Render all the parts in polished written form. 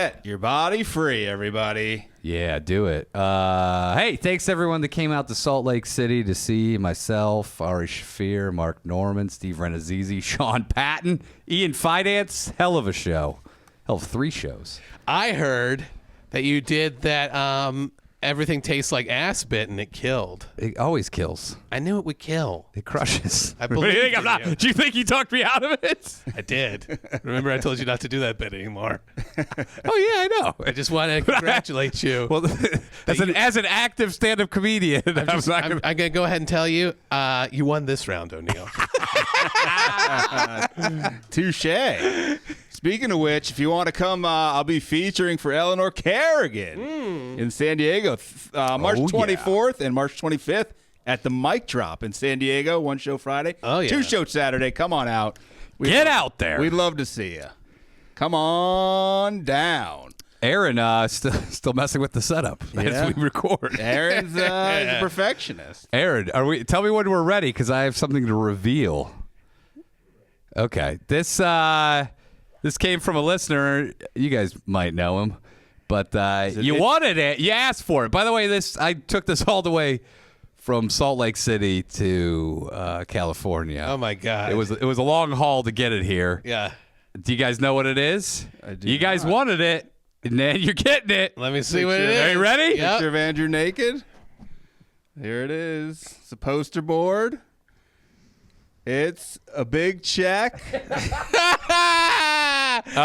Set your body free, everybody. Yeah, do it. Hey, thanks everyone that came out to Salt Lake City to see myself, Ari Shafir, Mark Norman, Steve Renazizi, Sean Patton, Ian Finance. Hell of a show. Hell of 3 shows. I heard that you did that everything tastes like ass bit and it killed. It always kills. I knew it would kill. It crushes. I believe you. Do you think you talked me out of it? I did. Remember I told you not to do that bit anymore. Oh, yeah, I know. I just want to congratulate you. Well, as an active stand-up comedian, I'm going to go ahead and tell you, you won this round, O'Neill. Touche. Speaking of which, if you want to come, I'll be featuring for Eleanor Kerrigan in San Diego, March 24th and March 25th at the Mic Drop in San Diego. 1 show Friday. Oh, yeah. 2 show Saturday. Come on out. Get out there. We'd love to see you. Come on down. Aaron still messing with the setup as we record. Aaron's a perfectionist. Aaron, tell me when we're ready because I have something to reveal. Okay. This came from a listener. You guys might know him, but you wanted it. You asked for it. By the way, I took this all the way from Salt Lake City to California. Oh my God! It was a long haul to get it here. Yeah. Do you guys know what it is? I do. You guys wanted it, and then you're getting it. Let me see what it is. Are you ready? Yep. Picture of Andrew naked. Here it is. It's a poster board. It's a big check.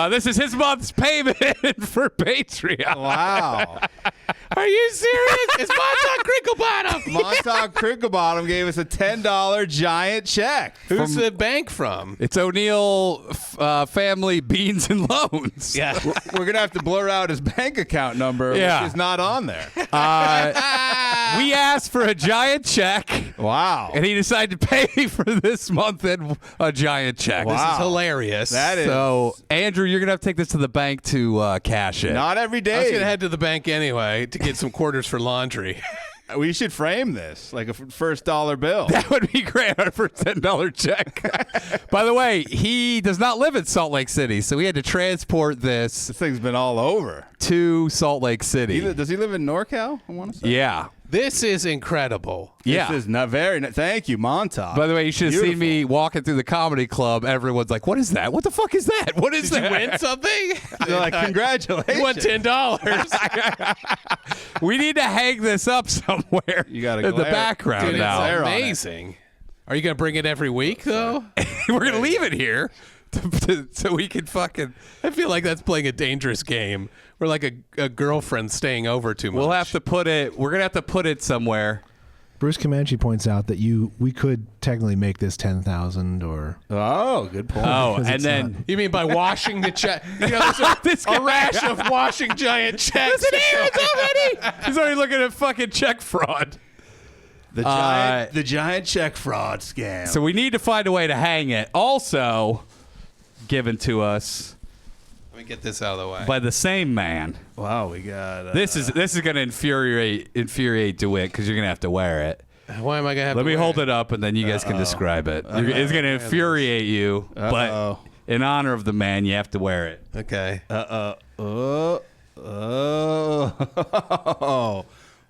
This is his month's payment for Patreon. Wow. Are you serious? It's Montauk Crinklebottom. Montauk Crinklebottom gave us a $10 giant check. Who's the bank from? It's O'Neill Family Beans and Loans. Yeah. We're going to have to blur out his bank account number, which is not on there. We asked for a giant check. Wow. And he decided to pay for this month and a giant check. Wow. This is hilarious. That is. So, Andrew, you're going to have to take this to the bank to cash it. Not every day. I was going to head to the bank anyway to get some quarters for laundry. We should frame this like a first dollar bill. That would be great for a $10 check. By the way, he does not live in Salt Lake City, so we had to transport this This thing's been all over. to Salt Lake City. Does he live in NorCal, I want to say? Yeah. This is incredible. Yeah. This is not very. Thank you, Montauk. By the way, you should have seen Beautiful. me walking through the comedy club. Everyone's like, what is that? What the fuck is that? What is Did that? you win something? They're like, congratulations. You won $10. We need to hang this up somewhere You gotta in the glare. background Dude, now. glare it's on it. amazing. Are you going to bring it every week, though? We're going to leave it here so we can fucking... I feel like that's playing a dangerous game. We're like a girlfriend staying over too much. We'll have to put it... We're going to have to put it somewhere. Bruce Comanche points out that we could technically make this 10,000 or Oh, good point. Oh, Because and it's then... not- You mean by washing the check? You know, there's a rash of washing giant checks. Listen here, it's already... He's already looking at fucking check fraud. The giant check fraud scam. So we need to find a way to hang it. Also given to us Let me get this out of the way. by the same man. wow, we got. This is going to infuriate DeWitt because you're going to have to wear it. Why am I going to have Let to me wear hold it up and then you guys can describe it. It's going to infuriate you, but in honor of the man, you have to wear it. Okay.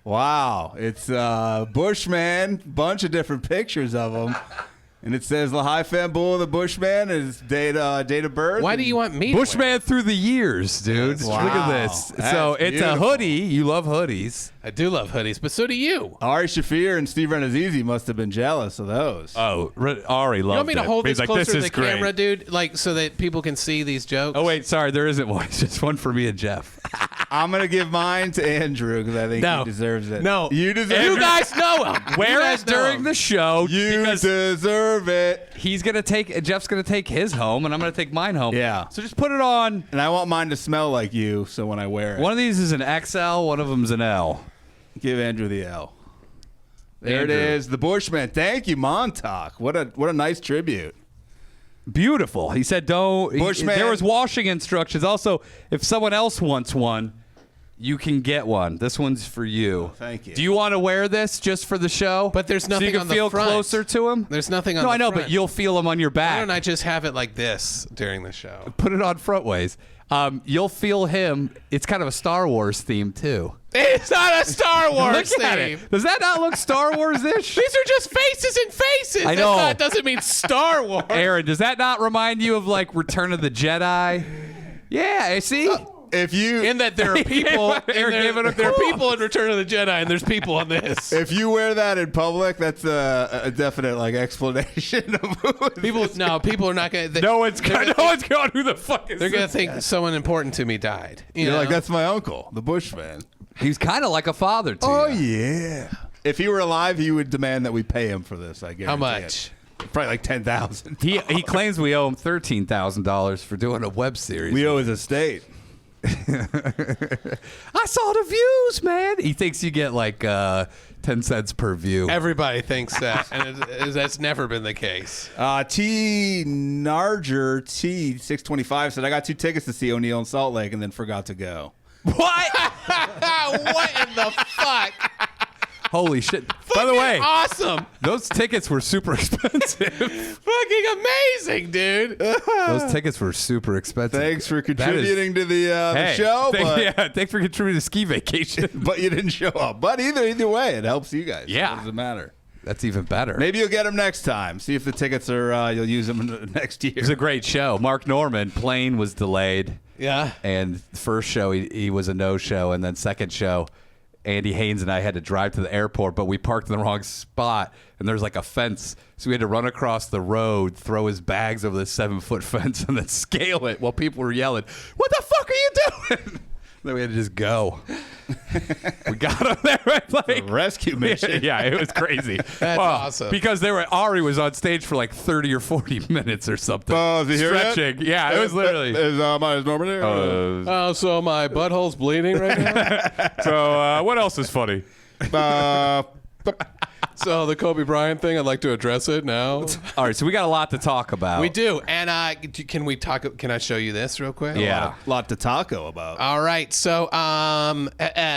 Wow. It's Bushman, bunch of different pictures of him. And it says Lahai Fambull, the Bushman, his date of birth. Why do you want me to wear it? Bushman through the years, dude. Wow. Look at this. That's So it's beautiful. a hoodie. You love hoodies. I do love hoodies, but so do you. Ari Shafir and Steve Renazizi must have been jealous of those. Oh, Ari loved You want me to it. hold He's this like, closer to is the great. camera, dude? Like, so that people can see these jokes? Oh, wait. Sorry. There isn't one. It's just one for me and Jeff. I'm going to give mine to Andrew because I think No. he deserves it. No. You deserve You it. guys know him. Wear You guys it know during him. the show. You because deserve it. Jeff's going to take his home, and I'm going to take mine home. Yeah. So just put it on. And I want mine to smell like you, so when I wear it. One of these is an XL. One of them's an L. Give Andrew the L. There Andrew. it is, the Bushman. Thank you, Montauk. What a nice tribute. Beautiful. He said, "Don't." Bushman. There was washing instructions. Also, if someone else wants one, you can get one. This one's for you. Thank you. Do you want to wear this just for the show? But there's so nothing you can on the feel front. closer to him. There's nothing on No, the I know, front. but you'll feel them on your Why back. don't I just have it like this during the show? Put it on front ways. You'll feel him. It's kind of a Star Wars theme too. It's not a Star Wars Look at theme. it. Does that not look Star Wars-ish? These are just faces and faces. I know. That doesn't mean Star Wars. Aaron, does that not remind you of like Return of the Jedi? Yeah, I see. If you In that there are people, Aaron gave it a there are cool. people in Return of the Jedi, and there's people on this. if you wear that in public, that's a definite like explanation of who People are not going. No one's going. Who the fuck is? They're going to this think guy? someone important to me died. You You're know? like, that's my uncle, the Bushman. He's kind of like a father to Oh you. yeah. If he were alive, he would demand that we pay him for this. I guarantee. How much? It. Probably like 10,000. He claims we owe him $13,000 for doing a web series. We owe his estate. I saw the views, man. He thinks you get like 10 cents per view. Everybody thinks that, and that's never been the case. T Narger T625 said, I got 2 tickets to see O'Neal in Salt Lake and then forgot to go. What? What in the fuck? Holy shit. By the way, Awesome. those tickets were super expensive. Fucking amazing, dude. Those tickets were super expensive. Thanks for contributing to the show, thanks for contributing to Ski Vacation. but you didn't show up. But either way, it helps you guys. Yeah. What does it matter? That's even better. Maybe you'll get them next time. See if the tickets are, you'll use them next year. It was a great show. Mark Norman, plane was delayed. Yeah. And first show, he was a no-show. And then second show, Andy Haynes and I had to drive to the airport, but we parked in the wrong spot. And there's like a fence. So we had to run across the road, throw his bags over the 7-foot fence, and then scale it while people were yelling, "What the fuck are you doing?" Then we had to just go. We got him there. Right? Like, rescue mission. yeah, it was crazy. That's awesome. Because Ari was on stage for like 30 or 40 minutes or something. Oh, is he here yet? Stretching. Yeah, it was literally. Is Norman here? Oh, so my butthole's bleeding right now? So what else is funny? So the Kobe Bryant thing, I'd like to address it now. All right, so we got a lot to talk about. We do. And can we talk? Can I show you this real quick? Yeah. Lot to taco about. All right. So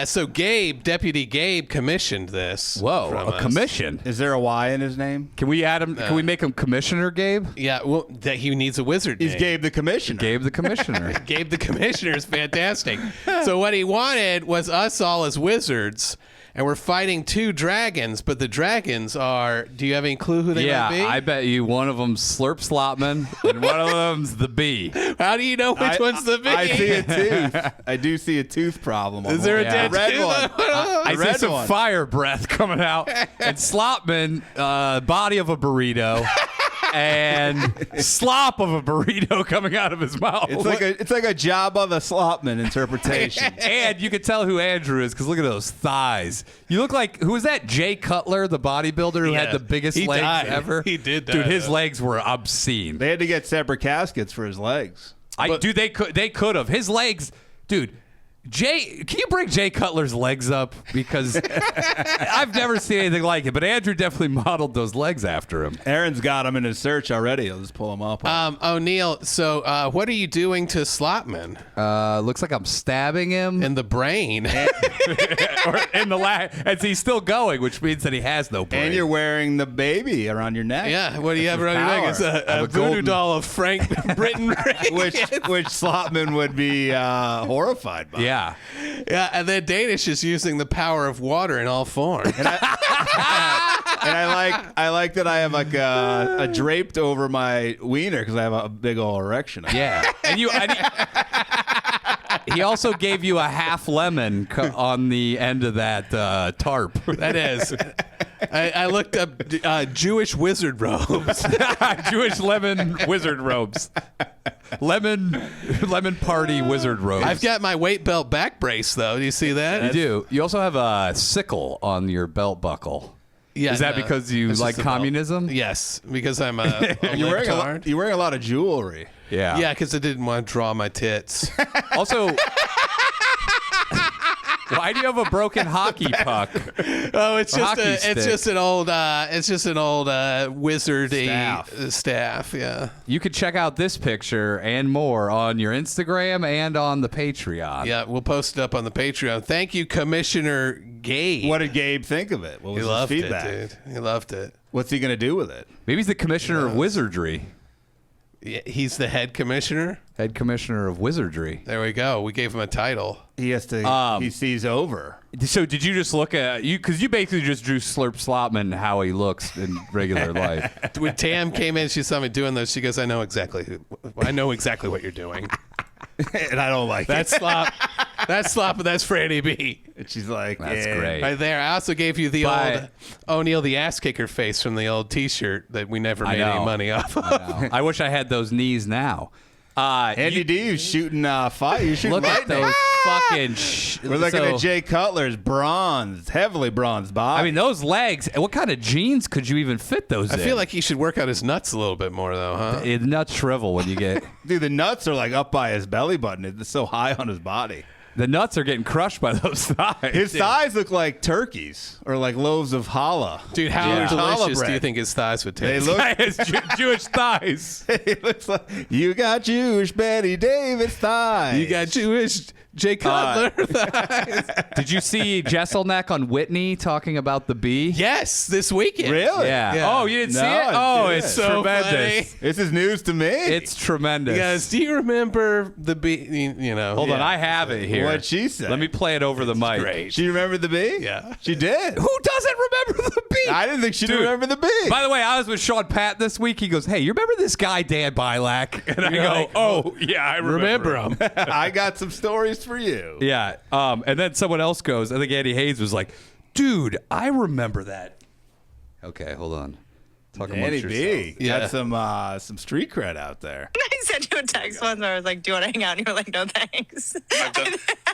so Deputy Gabe commissioned this. Whoa, from a us. commission. Is there a Y in his name? Can we add him? Can we make him Commissioner Gabe? Yeah, well, that he needs a wizard He's name. Gabe the Commissioner. Gabe the Commissioner. Gabe the Commissioner is fantastic. So what he wanted was us all as wizards, and we're fighting 2 dragons, but the dragons are, do you have any clue who they Yeah, might be? I bet you one of them's Slurp Slotman and one of them's the Bee. How do you know which one's the big? I see a tooth. I do see a tooth problem. On Is there a one. dead red tooth? one? I see red some one. fire breath coming out. And Slotman, body of a burrito. And slop of a burrito coming out of his mouth. It's like a Jabba the Slopman interpretation. And you can tell who Andrew is because look at those thighs. You look like, who was that? Jay Cutler, the bodybuilder who had the biggest he legs died. ever? He did die, Dude, his though. legs were obscene. They had to get separate caskets for his legs. Dude, they could have. His legs, dude. Jay, can you bring Jay Cutler's legs up? Because I've never seen anything like it, but Andrew definitely modeled those legs after him. Aaron's got him in his search already. I'll just pull him up. O'Neal, so what are you doing to Slotman Looks like I'm stabbing him in the brain? or in the as he's still going, which means that he has no brain. And you're wearing the baby around your neck. Yeah, what do you have around your power. neck? It's I a have a voodoo golden- doll of Frank Britton which Slotman would be horrified by. Yeah. Yeah, and then Danish is using the power of water in all forms. And I like that I have like a draped over my wiener because I have a big old erection. Yeah. And he also gave you a half lemon on the end of that tarp. That is. I looked up Jewish wizard robes. Jewish lemon wizard robes. Lemon party wizard robes. I've got my weight belt back brace, though. Do you see that? You do. You also have a sickle on your belt buckle. Yeah, Is that because you it's like just a belt. communism? Yes, because I'm a You're wearing libtard. you're wearing a lot of jewelry. Yeah. Yeah, because I didn't want to draw my tits. Also, why do you have a broken hockey puck? Oh, it's just hockey stick. it's just an old wizardy staff. Yeah, You can check out this picture and more on your Instagram and on the Patreon. yeah. We'll post it up on the Patreon. Thank you, Commissioner Gabe. What did Gabe think of it? What was He loved his feedback? it, dude. He loved it. What's he gonna do with it? Maybe he's the commissioner of wizardry. Yeah, he's the head commissioner. Head commissioner of wizardry. There we go. We gave him a title. He has to. He sees over. So did you just look at you? Because you basically just drew Slurp Slotman how he looks in regular life. When Tam came in, she saw me doing those. She goes, "I know exactly what you're doing." And I don't like That's slop. That's slop, and that's Franny B. it. She's like, That's yeah. great. Right there. I also gave you the old O'Neill the ass kicker face from the old T-shirt that we never made any money off of. I wish I had those knees now. Andy D was shooting fire. You're shooting Look at lightning. those fucking. We're looking at Jay Cutler's bronze, heavily bronze body. I mean, those legs. What kind of jeans could you even fit those I in? feel like he should work out his nuts a little bit more, though, huh? Nuts shrivel when you get. dude, the nuts are like up by his belly button. It's so high on his body. The nuts are getting crushed by those thighs. His thighs look like turkeys or like loaves of challah. Dude, how Challah delicious do bread. you think his thighs would They taste? look. His Jewish thighs. It looks like you got Jewish Betty Davis thighs. You got Jewish Jay Cutler thighs. Did you see Jesselneck on Whitney talking about the bee? Yes, this weekend. Really? Yeah. Oh, you didn't see No, it? I Oh, didn't. it's So tremendous. funny. This is news to me. It's tremendous. Guys, do you remember the bee? You know. Hold on, I have it here. What'd she say? Let me play it over the mic. Great. She remembered the bee? Yeah. She did. Who doesn't remember the bee? I didn't think she'd Dude. remember the bee. By the way, I was with Sean Pat this week. He goes, "Hey, you remember this guy Dan Bilak?" And I You're go, like, "Oh, yeah, I remember him. I got some stories for you. Yeah. And then someone else goes, I think Andy Hayes was like, "Dude, I remember that." Okay, hold on. Talk Danny amongst B yourselves. Yeah. got some street cred out there. I sent you a text once where I was like, "Do you want to hang out?" And you were like, "No, thanks."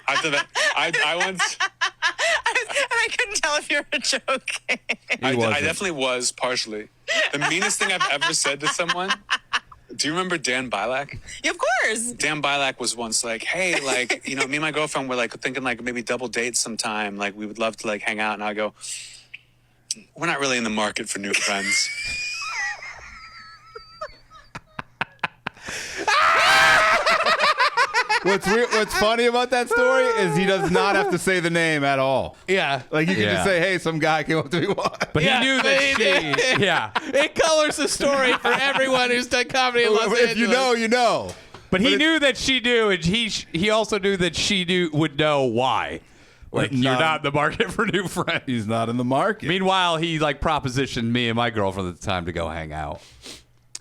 I've done that. I once. And I couldn't tell if you were joking. I definitely was partially. The meanest thing I've ever said to someone. Do you remember Dan Bilak? Of course. Dan Bilak was once like, hey, like, you know, me and my girlfriend were like thinking like maybe double dates sometime. Like we would love to like hang out. And I go, we're not really in the market for new friends. What's funny about that story is he does not have to say the name at all. Yeah. Like you can Yeah. just say, "Hey, some guy came up to me once." But Yeah, he knew but he that she. Yeah. It colors the story for everyone who's done comedy in Los Angeles. If you know, you know. But he knew that she knew, and he also knew that she would know why. Like, Like, you're not- not in the market for new friends. He's not in the market. Meanwhile, he like propositioned me and my girlfriend at the time to go hang out,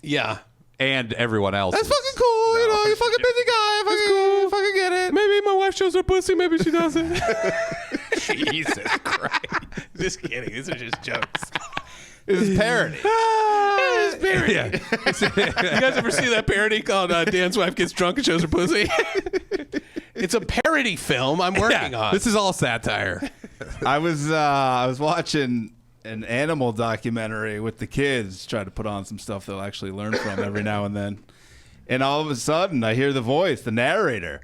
Yeah. and everyone else. That's fucking cool. You know, you're a fucking busy guy. Fucking get it. Maybe my wife shows her pussy. Maybe she doesn't. Jesus Christ. Just kidding. These are just jokes. This is parody. It's parody. You guys ever see that parody called Dan's Wife Gets Drunk and Shows Her Pussy? It's a parody film I'm working on. This is all satire. I was watching an animal documentary with the kids, try to put on some stuff they'll actually learn from every now and then. And all of a sudden, I hear the voice, the narrator.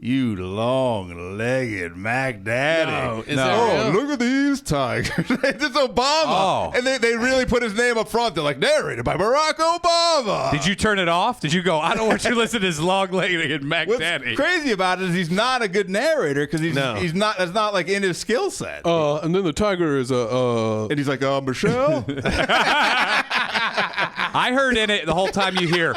You long-legged Mac Daddy. No, is No. that Oh, real? look at these tigers. It's Obama. Oh. And they really put his name up front. They're like, narrated by Barack Obama. Did you turn it off? Did you go, I don't want you to listen to this long-legged Mac What's Daddy? crazy about it is he's not a good narrator because he's not. That's not like in his skill set. And then the tiger is And he's like, Michelle. I heard in it the whole time you hear,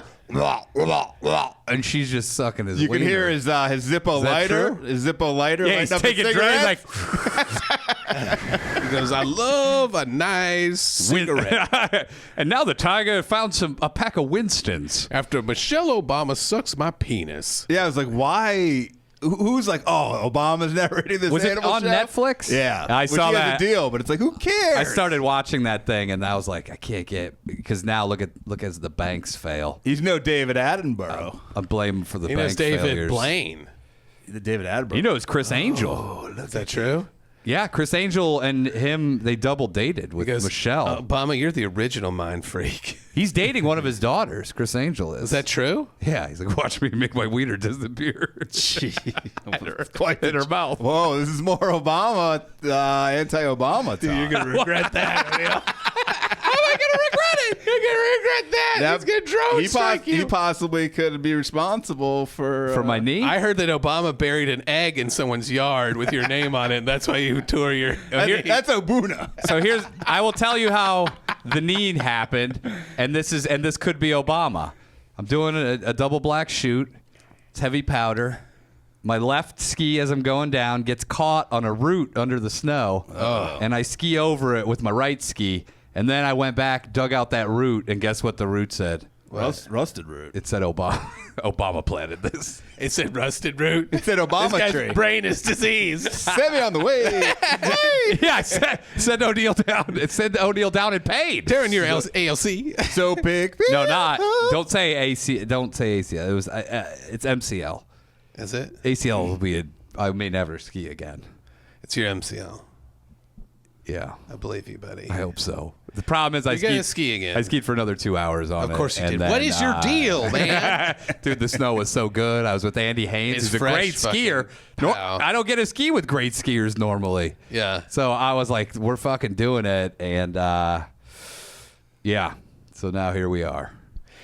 and she's just sucking his You can wiener. hear his Zippo that lighter. true? His Zippo lighter. Yeah, lighting he's up his taking drugs cigarettes. like, He goes, I love a nice cigarette. and now the tiger found a pack of Winstons. After Michelle Obama sucks my penis. Yeah, I was like, why? Who's like, oh, Obama's narrating this Was it animal on show? Netflix? Yeah, I Which saw he has that. a deal, but it's like, who cares? I started watching that thing, and I was like, I can't get because now look as the banks fail. He's no David Attenborough. I blame him for the He knows bank David failures. Blaine. The David Attenborough. He knows Chris Angel. Is that true? Yeah, Chris Angel and him, they double dated with Because Michelle. Obama, you're the original mind freak. He's dating one of his daughters. Chris Angel is. Is that true? Yeah, he's like, watch me make my wiener disappear. quite in her mouth. Whoa, this is more Obama, anti-Obama talk. You're going to regret that. How am I going to regret it? You're going to regret that. He's going to drone strike you. He possibly could be responsible for For my knee? I heard that Obama buried an egg in someone's yard with your name on it, and that's why you tore your... That's Obuna. So I will tell you how the knee happened, and this could be Obama. I'm doing a double black shoot. It's heavy powder. My left ski as I'm going down gets caught on a root under the snow, and I ski over it with my right ski. And then I went back, dug out that root, and guess what the root said? Rusted root. It said Obama. Obama planted this. It said rusted root. It said Obama This guy's tree. brain is diseased. Send me on the way. Yeah, I said O'Neill down. It said O'Neill down and paid. Darren, your ALC. So big. No, not. Don't say AC. Don't say ACL. It was. It's MCL. Is it? ACL will be. I may never ski again. It's your MCL. Yeah, I believe you, buddy. I hope so. The problem is You're gonna ski again. I skied for another 2 hours on it. Of course you and did. then, What is your deal, man? Dude, the snow was so good. I was with Andy Haynes, It's who's a fresh great skier. fucking pow. I don't get to ski with great skiers normally. Yeah. So I was like, we're fucking doing it. And yeah. So now here we are.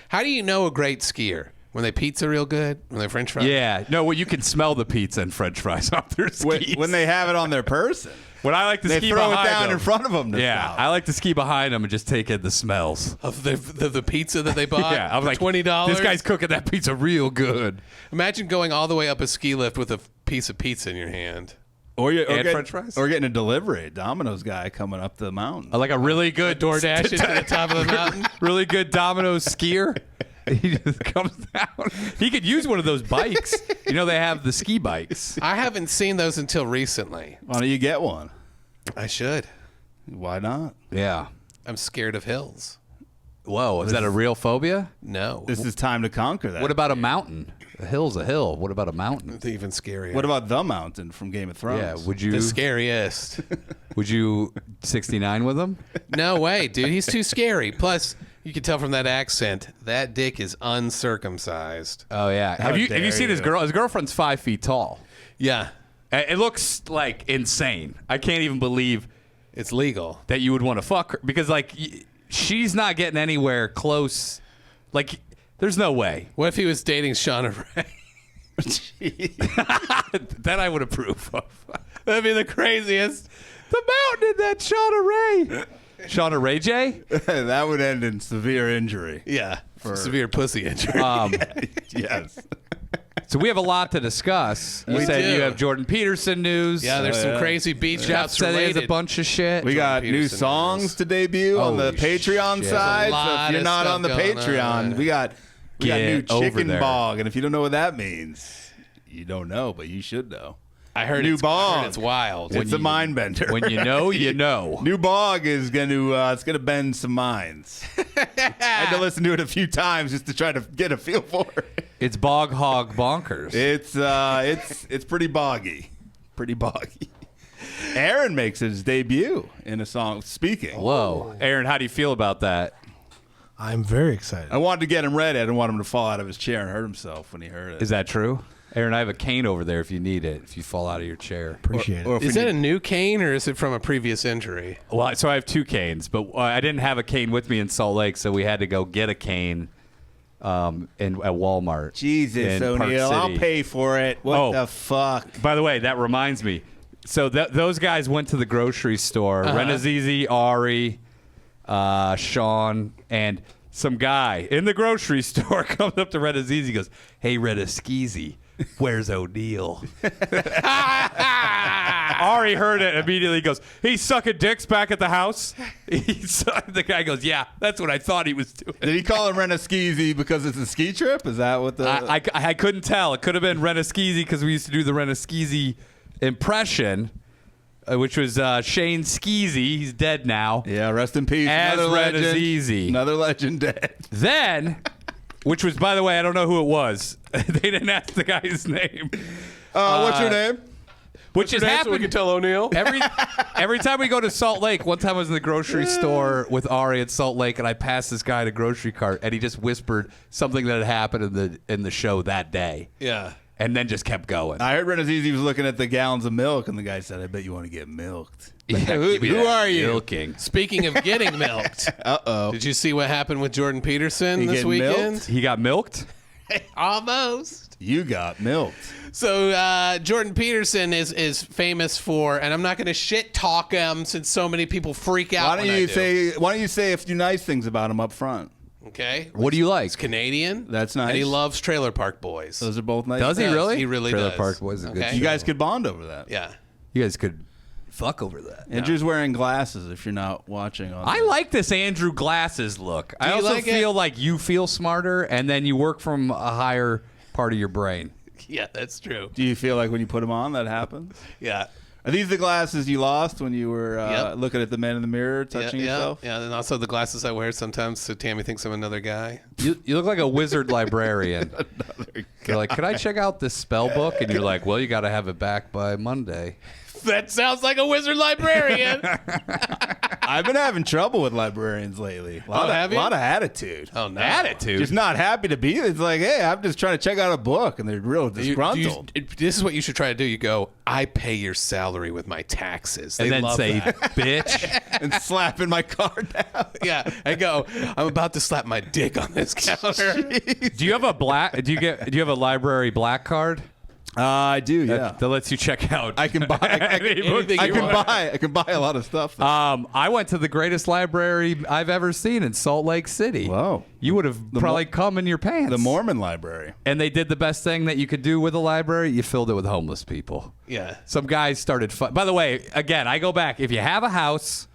How do you know a great skier? When they pizza real good? When they French fries? Yeah. No, well, you can smell the pizza and French fries off their skis. When they have it on their person. When I like to They ski throw it behind down them. in front of them. Yeah, I like to ski behind them and just take in the smells. Of the pizza that they bought Yeah, I'm for like, $20? This guy's cooking that pizza real good. Imagine going all the way up a ski lift with a piece of pizza in your hand. Or And French fries? Or getting a delivery. Domino's guy coming up the mountain. I like a really good DoorDash it to the top of the mountain. really good Domino's skier. He just comes down. He could use one of those bikes. You know, they have the ski bikes. I haven't seen those until recently. Why don't you get one? I should. Why not? Yeah. I'm scared of hills. Whoa, is that a real phobia? No. This is time to conquer that. What about a mountain? A hill's a hill. What about a mountain? It's even scarier. What about the mountain from Game of Thrones? Yeah, would you the scariest? would you 69 with him? No way, dude. He's too scary. Plus, you can tell from that accent, that dick is uncircumcised. Oh yeah. Have you dare seen his you. girl? His girlfriend's 5 feet tall. Yeah. It looks like insane. I can't even believe It's legal. that you would want to fuck her because like she's not getting anywhere close. Like there's no way. What if he was dating Shauna Ray? That I would approve of. That'd be the craziest. The mountain in that Shauna Ray. Shauna Ray J? That would end in severe injury. Yeah. Severe pussy injury. Yes. So we have a lot to discuss. You We said do. you have Jordan Peterson news. yeah, there's some yeah. crazy beach Jeff house said he has related. a bunch of shit. We got new Peterson songs news. to debut on the Holy Patreon shit. side. There's a So lot if you're of not stuff on the going Patreon, on. we got Get new over chicken there. bog, and if you don't know what that means, you don't know, but you should know. I heard New it's, bog. It's wild. It's a mind bender. When you know, you know. New bog is going to it's going to bend some minds. I had to listen to it a few times just to try to get a feel for it. It's bog hog bonkers. It's pretty boggy. Pretty boggy. Aaron makes his debut in a song Speaking. Whoa. Aaron, how do you feel about that? I'm very excited. I wanted to get him ready. I didn't want him to fall out of his chair and hurt himself when he heard it. Is that true? Aaron, I have a cane over there if you need it, if you fall out of your chair. Appreciate or it. if Is we that a need- new cane or is it from a previous injury? Well, so I have 2 canes, but I didn't have a cane with me in Salt Lake, so we had to go get a cane at Walmart. Jesus, in Park O'Neill, I'll City. pay for it. What Oh. the fuck? By the way, that reminds me. So those guys went to the grocery store. Renazizi, Ari, Sean, and some guy in the grocery store comes up to Renazizi and goes, "Hey, Renaskizi, where's O'Neill?" Ari heard it immediately. He goes, "He's sucking dicks back at the house." The guy goes, "Yeah, that's what I thought he was doing." Did he call him Renaskizi because it's a ski trip? Is that what the... I couldn't tell. It could have been Renaskizi because we used to do the Renaskizi impression, which was Shane Skeezy. He's dead now. Yeah, rest in peace. As Another legend. Renazizi. Another legend dead. Then, which was, by the way, I don't know who it was. They didn't ask the guy's name. What's your name? Which has happened. So we can tell O'Neill. Every time we go to Salt Lake, one time I was in the grocery store with Ari at Salt Lake, and I passed this guy at a grocery cart, and he just whispered something that had happened in the show that day, Yeah. and then just kept going. I heard Renazizi was looking at the gallons of milk, and the guy said, I bet you want to get milked. Yeah, who give me who that are you? Milking. Speaking of getting milked, Uh-oh. did you see what happened with Jordan Peterson He this getting weekend? milked? He got milked. Almost. You got milked. So Jordan Peterson is famous for, and I'm not going to shit talk him since so many people freak out. Why don't you say a few nice things about him up front? Okay. What do you like? He's Canadian. That's nice. And he loves Trailer Park Boys. Those are both nice. Does he guys. really? He really Trailer does. Park Boys is a good Okay. show. You guys could bond over that. Yeah. You guys could fuck over that. Andrew's wearing glasses if you're not watching. I like this Andrew glasses look. I you also like it? feel like you feel smarter, and then you work from a higher part of your brain. Yeah, that's true. Do you feel like when you put them on that happens? Yeah. Are these the glasses you lost when you were Yep. looking at the man in the mirror, touching yourself? Yeah, and also the glasses I wear sometimes so Tammy thinks I'm another guy. You look like a wizard librarian. You're like, could I check out this spell book? And you're like, well, you got to have it back by Monday. That sounds like a wizard librarian. I've been having trouble with librarians lately. A lot, have of, you? lot of attitude. Oh, no. Attitude. Just not happy to be there. It's like, hey, I'm just trying to check out a book, and they're real You- disgruntled. this is what you should try to do. You go, I pay your salary with my taxes. They And then love say, that. bitch. and slapping my card down. Yeah, I go, I'm about to slap my dick on this counter. Do you have a do you have a library black card? I do, yeah. That lets you check out. I can buy. Anything I you can want. buy. I can buy a lot of stuff. I went to the greatest library I've ever seen in Salt Lake City. Whoa. You would have probably come in your pants. the Mormon Library. And they did the best thing that you could do with a library. You filled it with homeless people. Yeah. Some guys started. By the way, again, I go back. If you have a house,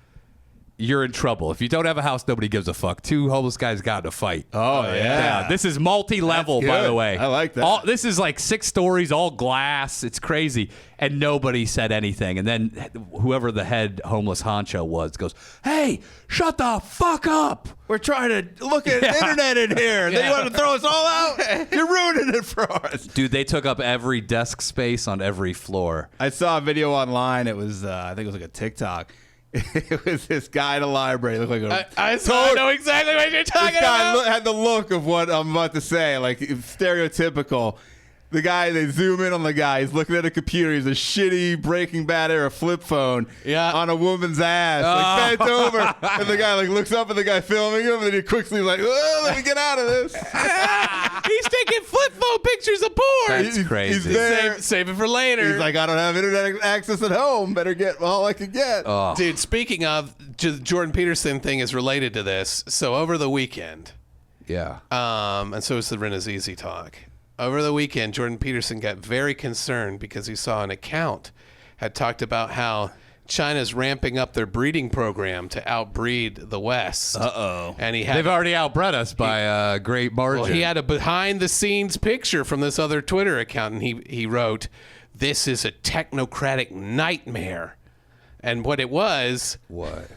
you're in trouble. If you don't have a house, nobody gives a fuck. Two homeless guys got in a fight. Oh, yeah. This is multi-level, That's by the good. way. I like that. This is like 6 stories, all glass. It's crazy. And nobody said anything. And then whoever the head homeless honcho was goes, hey, shut the fuck up. We're trying to look at internet in here. Then you want to throw us all out? You're ruining it for us. Dude, they took up every desk space on every floor. I saw a video online. It was, I think it was like a TikTok. It was this guy in a library. It looked like a. I know exactly what you're talking This guy about. had the look of what I'm about to say, like stereotypical. The guy, they zoom in on the guy. He's looking at a computer. He's a shitty Breaking Bad era flip phone on a woman's ass. Like bent over. And the guy like looks up at the guy filming him, and then he quickly like, oh, let me get out of this. He's taking flip phone pictures of porn. That's crazy. He's there. Save it for later. He's like, I don't have internet access at home. Better get all I can get. Dude, speaking of, Jordan Peterson thing is related to this. So over the weekend, Yeah. and so is the Renna's Easy Talk. Over the weekend, Jordan Peterson got very concerned because he saw an account had talked about how China's ramping up their breeding program to outbreed the West. Uh-oh. And he had They've already outbred us by a great margin. Well, he had a behind-the-scenes picture from this other Twitter account, and he wrote, "This is a technocratic nightmare." And what it was What?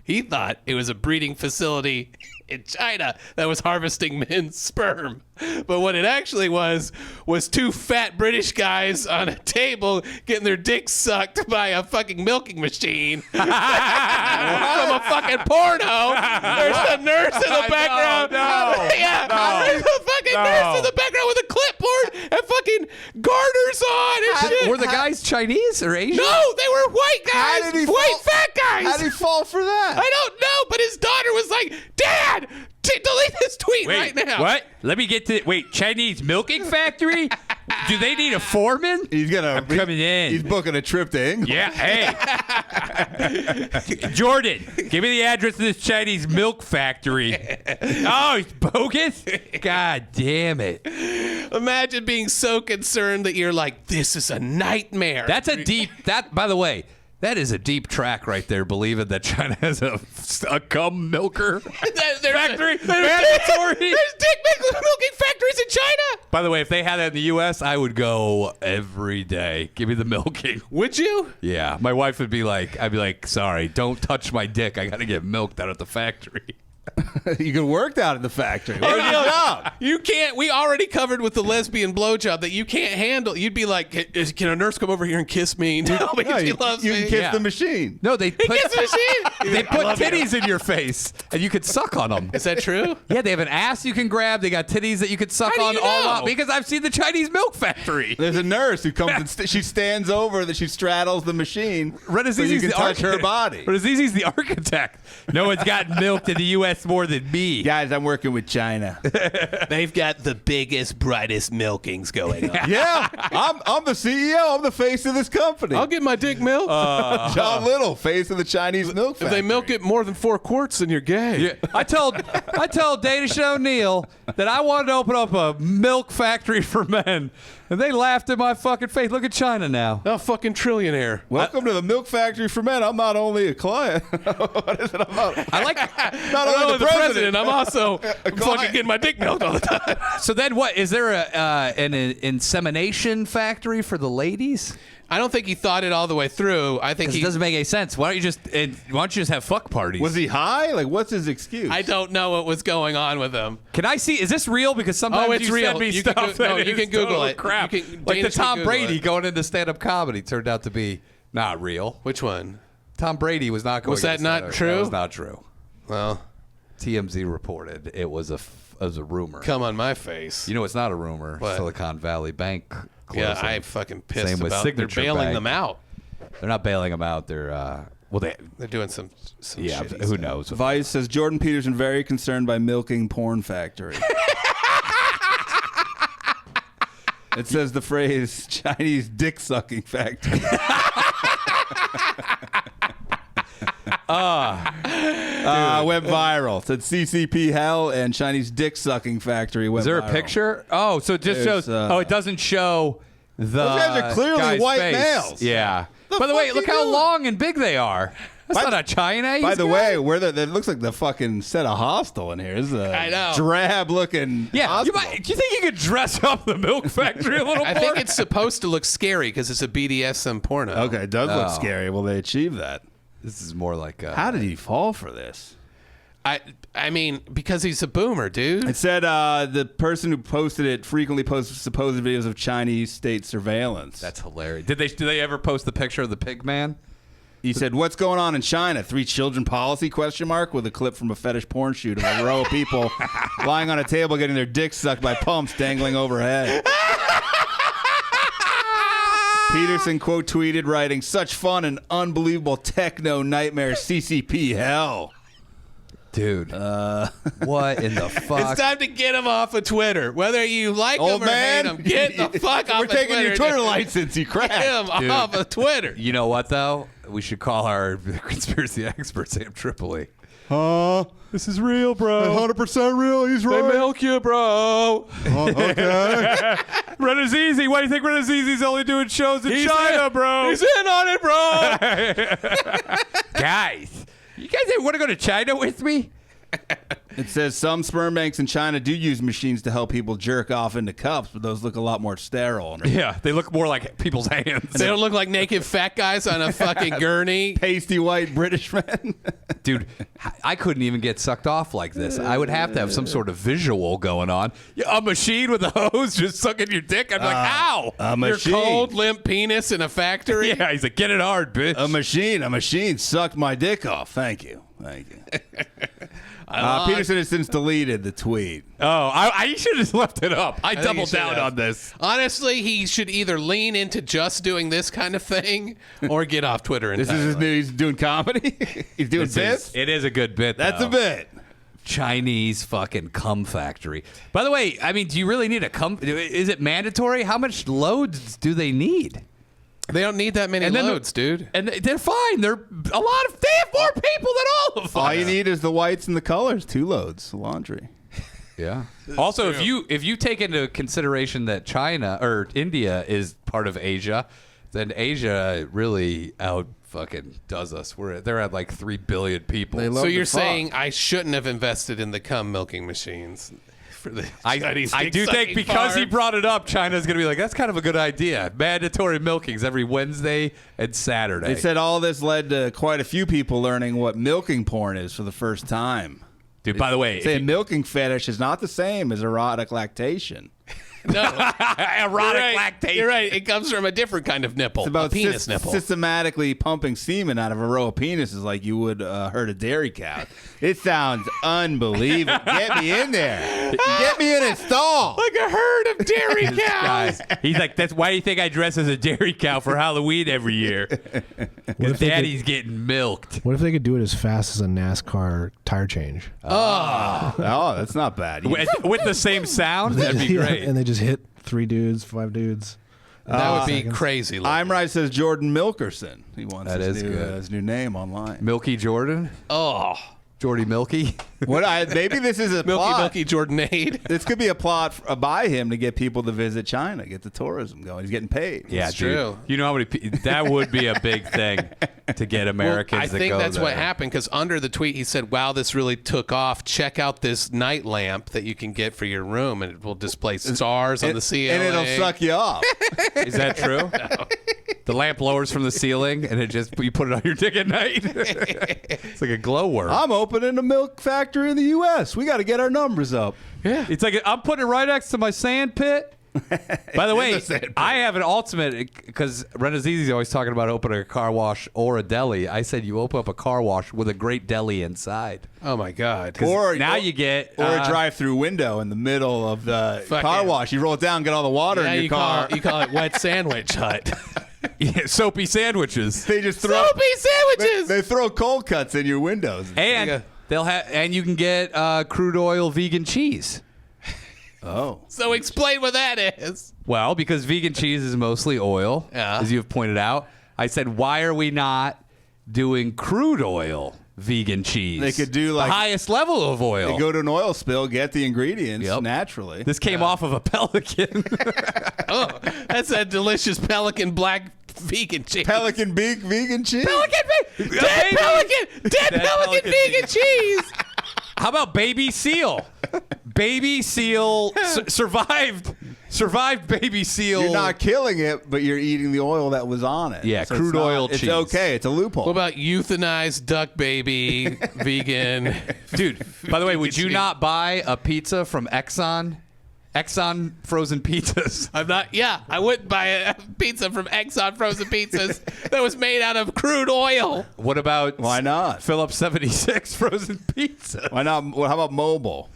he thought it was a breeding facility in China that was harvesting men's sperm. But what it actually was 2 fat British guys on a table getting their dicks sucked by a fucking milking machine from a fucking porno. There's a nurse in the background. There's a fucking nurse in the background with a clipboard and fucking garters on and shit. Were the guys Chinese or Asian? No, they were white guys. How did he White fall- fat guys. How did he fall for that? I don't know, but his daughter was like, Dad, delete this tweet right now. What? Let me get to. Wait, Chinese milking factory? Do they need a foreman? He's gonna coming in. He's booking a trip to England. Yeah, hey. Jordan, give me the address of this Chinese milk factory. Oh, he's bogus? God damn it. Imagine being so concerned that you're like, this is a nightmare. That's a deep, by the way, that is a deep track right there, believing that China has a cum milker factory. Mandatory. There's dick milking factories in China. By the way, if they had that in the U.S., I would go every day. Give me the milking. Would you? Yeah, my wife would be like, I'd be like, sorry, don't touch my dick. I got to get milked out at the factory. You could work out at the factory. Where's your job? You can't. We already covered with the lesbian blowjob that you can't handle. You'd be like, can a nurse come over here and kiss me? Tell me No, she you loves you me. can kiss Yeah. the machine. No, they put Kiss the machine. they put titties in your face, and you could suck on them. Is that true? Yeah, they have an ass you can grab. They got titties that you could suck How do on you all know? up. Because I've seen the Chinese milk factory. There's a nurse who comes and she stands over that she straddles the machine so you Renazizi's can the touch her architect. body. Renazizi's the architect. No one's gotten milked in the U.S. invest more than me. Guys, I'm working with China. They've got the biggest, brightest milkings going on. Yeah, I'm the CEO. I'm the face of this company. I'll get my dick milked. John Little, face of the Chinese milk factory. if they milk it more than 4 quarts, then you're gay. Yeah, I told Dana Show Neil that I wanted to open up a milk factory for men, and they laughed in my fucking face. Look at China now. Oh, fucking trillionaire. Welcome to the milk factory for men. I'm not only a client. What is it? I like. Not only the president. I'm also fucking getting my dick milked all the time. So then, what is there an insemination factory for the ladies? I don't think he thought it all the way through. I think Because it doesn't make any sense. Why don't you just have fuck parties? Was he high? Like, what's his excuse? I don't know what was going on with him. Can I see? Is this real? Because sometimes it's you real. send me You can stuff. go- no, that you is can Google total it. Crap. You can- Like Dana the can Tom Google Brady it. going into stand-up comedy turned out to be not real. Which one? Tom Brady was not going. Was that into not stand-up. true? That was not true. Well, TMZ reported it was a rumor. come on my face. You know, it's not a rumor. What? Silicon Valley Bank. Yeah, closing. I'm fucking pissed Same with about. They're Signature bailing Bank. them out. They're not bailing them out. They're They're doing some yeah. shitty Who stuff. knows? Vice says Jordan Peterson very concerned by milking porn factory. It says the phrase Chinese dick sucking factory. Went viral. It said CCP hell and Chinese dick sucking factory went Is there viral. a picture? Oh, so it just There's, shows. It doesn't show the. Those guys are clearly guy's white face. males. Yeah. The By the way, fuck look you how doing? long and big they are. That's By not a China. By the way, it looks like the fucking set of Hostel in here. This is a I know. drab looking. yeah. Do hospital. you think you could dress up the milk factory a little more? I think it's supposed to look scary because it's a BDSM porno. Okay, it does look Oh. scary. Will they achieve that? This is more like. How did he fall for this? I mean, because he's a boomer, dude. It said the person who posted it frequently posts supposed videos of Chinese state surveillance. That's hilarious. Did they ever post the picture of the pig man? He said, "What's going on in China? 3 children policy?" ? With a clip from a fetish porn shoot of a row of people lying on a table getting their dicks sucked by pumps dangling overhead. Peterson quote tweeted, writing, "Such fun and unbelievable techno nightmare CCP hell." Dude. What in the fuck? It's time to get him off of Twitter. Whether you like Old him or man, hate him, get the fuck off We're of taking Twitter. your Twitter license, you crap. Get him off of Twitter. You know what, though? We should call our conspiracy expert, Sam Tripoli. This is real, bro. 100% real. He's They right. milk you, bro. Okay. Renazizi, why do you think Renazizi's only doing shows in China, bro? He's in on it, bro. Guys, you guys want to go to China with me? It says some sperm banks in China do use machines to help people jerk off into cups, but those look a lot more sterile. Yeah, they look more like people's hands. They don't look like naked fat guys on a fucking gurney. Pasty white British men. Dude, I couldn't even get sucked off like this. I would have to have some sort of visual going on. A machine with a hose just sucking your dick. I'm like, ow! A Your machine. cold, limp penis in a factory. Yeah, he's like, get it hard, bitch. A machine sucked my dick off. Thank you. Peterson has since deleted the tweet. Oh, I should have left it up. I think doubled you should down have. on this. Honestly, he should either lean into just doing this kind of thing or get off Twitter This entirely. is his new. He's doing comedy. He's doing bits. It is a good bit. That's though. a bit. Chinese fucking cum factory. By the way, I mean, do you really need a cum? Is it mandatory? How much loads do they need? They don't need that many And then loads, dude. And they're fine. They're a lot of. They have more people than all of us. All you need is the whites and the colors. 2 loads of laundry. Yeah. Also, if you take into consideration that China or India is part of Asia, then Asia really out fucking does us. They're at like 3 billion people. They love So to you're fuck. saying I shouldn't have invested in the cum milking machines for the Chinese I do dick-sucking think because he farms? brought it up, China's going to be like, that's kind of a good idea. Mandatory milkings every Wednesday and Saturday. They said all this led to quite a few people learning what milking porn is for the first time. Dude, by the way, Say milking fetish is not the same as erotic lactation. No, erotic lactation. You're right. It comes from a different kind of nipple, It's about a penis nipple. systematically pumping semen out of a row of penises like you would herd a dairy cow. It sounds unbelievable. Get me in there. Get me in a stall. Like a herd of dairy cows. Guys, he's like, that's why do you think I dress as a dairy cow for Halloween every year? Because if they daddy's getting milked. What if they could do it as fast as a NASCAR tire change. Oh, that's not bad. With the same sound, that'd be Yeah, great. and they just hit 3 dudes, 5 dudes. That would be crazy. I'm right says Jordan Milkerson. He wants That his, is new, good. his new name online. Milky Jordan, Oh, Jordy Milky. Maybe this is a plot. Milky Jordanade. This could be a plot by him to get people to visit China, get the tourism going. He's getting paid. Yeah, It's dude. true. You know how many? That would be a big thing to get Americans I to think go that's there. what happened because under the tweet he said, "Wow, this really took off. Check out this night lamp that you can get for your room, and it will display stars on the ceiling, And it'll suck you off. Is that true? The lamp lowers from the ceiling, and you put it on your dick at night. It's like a glowworm. I'm opening a milk factory in the U.S. We got to get our numbers up. It's like I'm putting it right next to my sand pit. By the way, a sand pit. I have an ultimate because Renazizi's always talking about opening a car wash or a deli. I said you open up a car wash with a great deli inside. Oh my God! You get Or a drive-through window in the middle of the Fuck car yeah. wash. You roll it down, get all the water Yeah, in your you car. call it wet sandwich hut. soapy sandwiches. They just throw Soapy sandwiches. They throw cold cuts in your windows. And you can get crude oil vegan cheese. Oh, So explain what that is. Well, because vegan cheese is mostly oil, Yeah. as you've pointed out. I said, why are we not doing crude oil vegan cheese? They could do, the like- highest level of oil. they go to an oil spill, get the ingredients Yep. naturally. This came off of a pelican. Oh, that's a delicious pelican black vegan cheese. Pelican beak vegan cheese. Dead Baby. pelican. Dead Dead pelican pelican vegan cheese. How about baby seal? Baby seal survived baby seal. You're not killing it, but you're eating the oil that was on it. Yeah, it's crude not- oil It's cheese. okay. It's a loophole. What about euthanized duck baby vegan? Dude, by the way, would you cheese. not buy a pizza from Exxon? Exxon frozen pizzas. I'm not. Yeah, I wouldn't buy a pizza from Exxon Frozen Pizzas that was made out of crude oil. What about Why not? Phillips 76 frozen pizza? Why not? Well, how about mobile?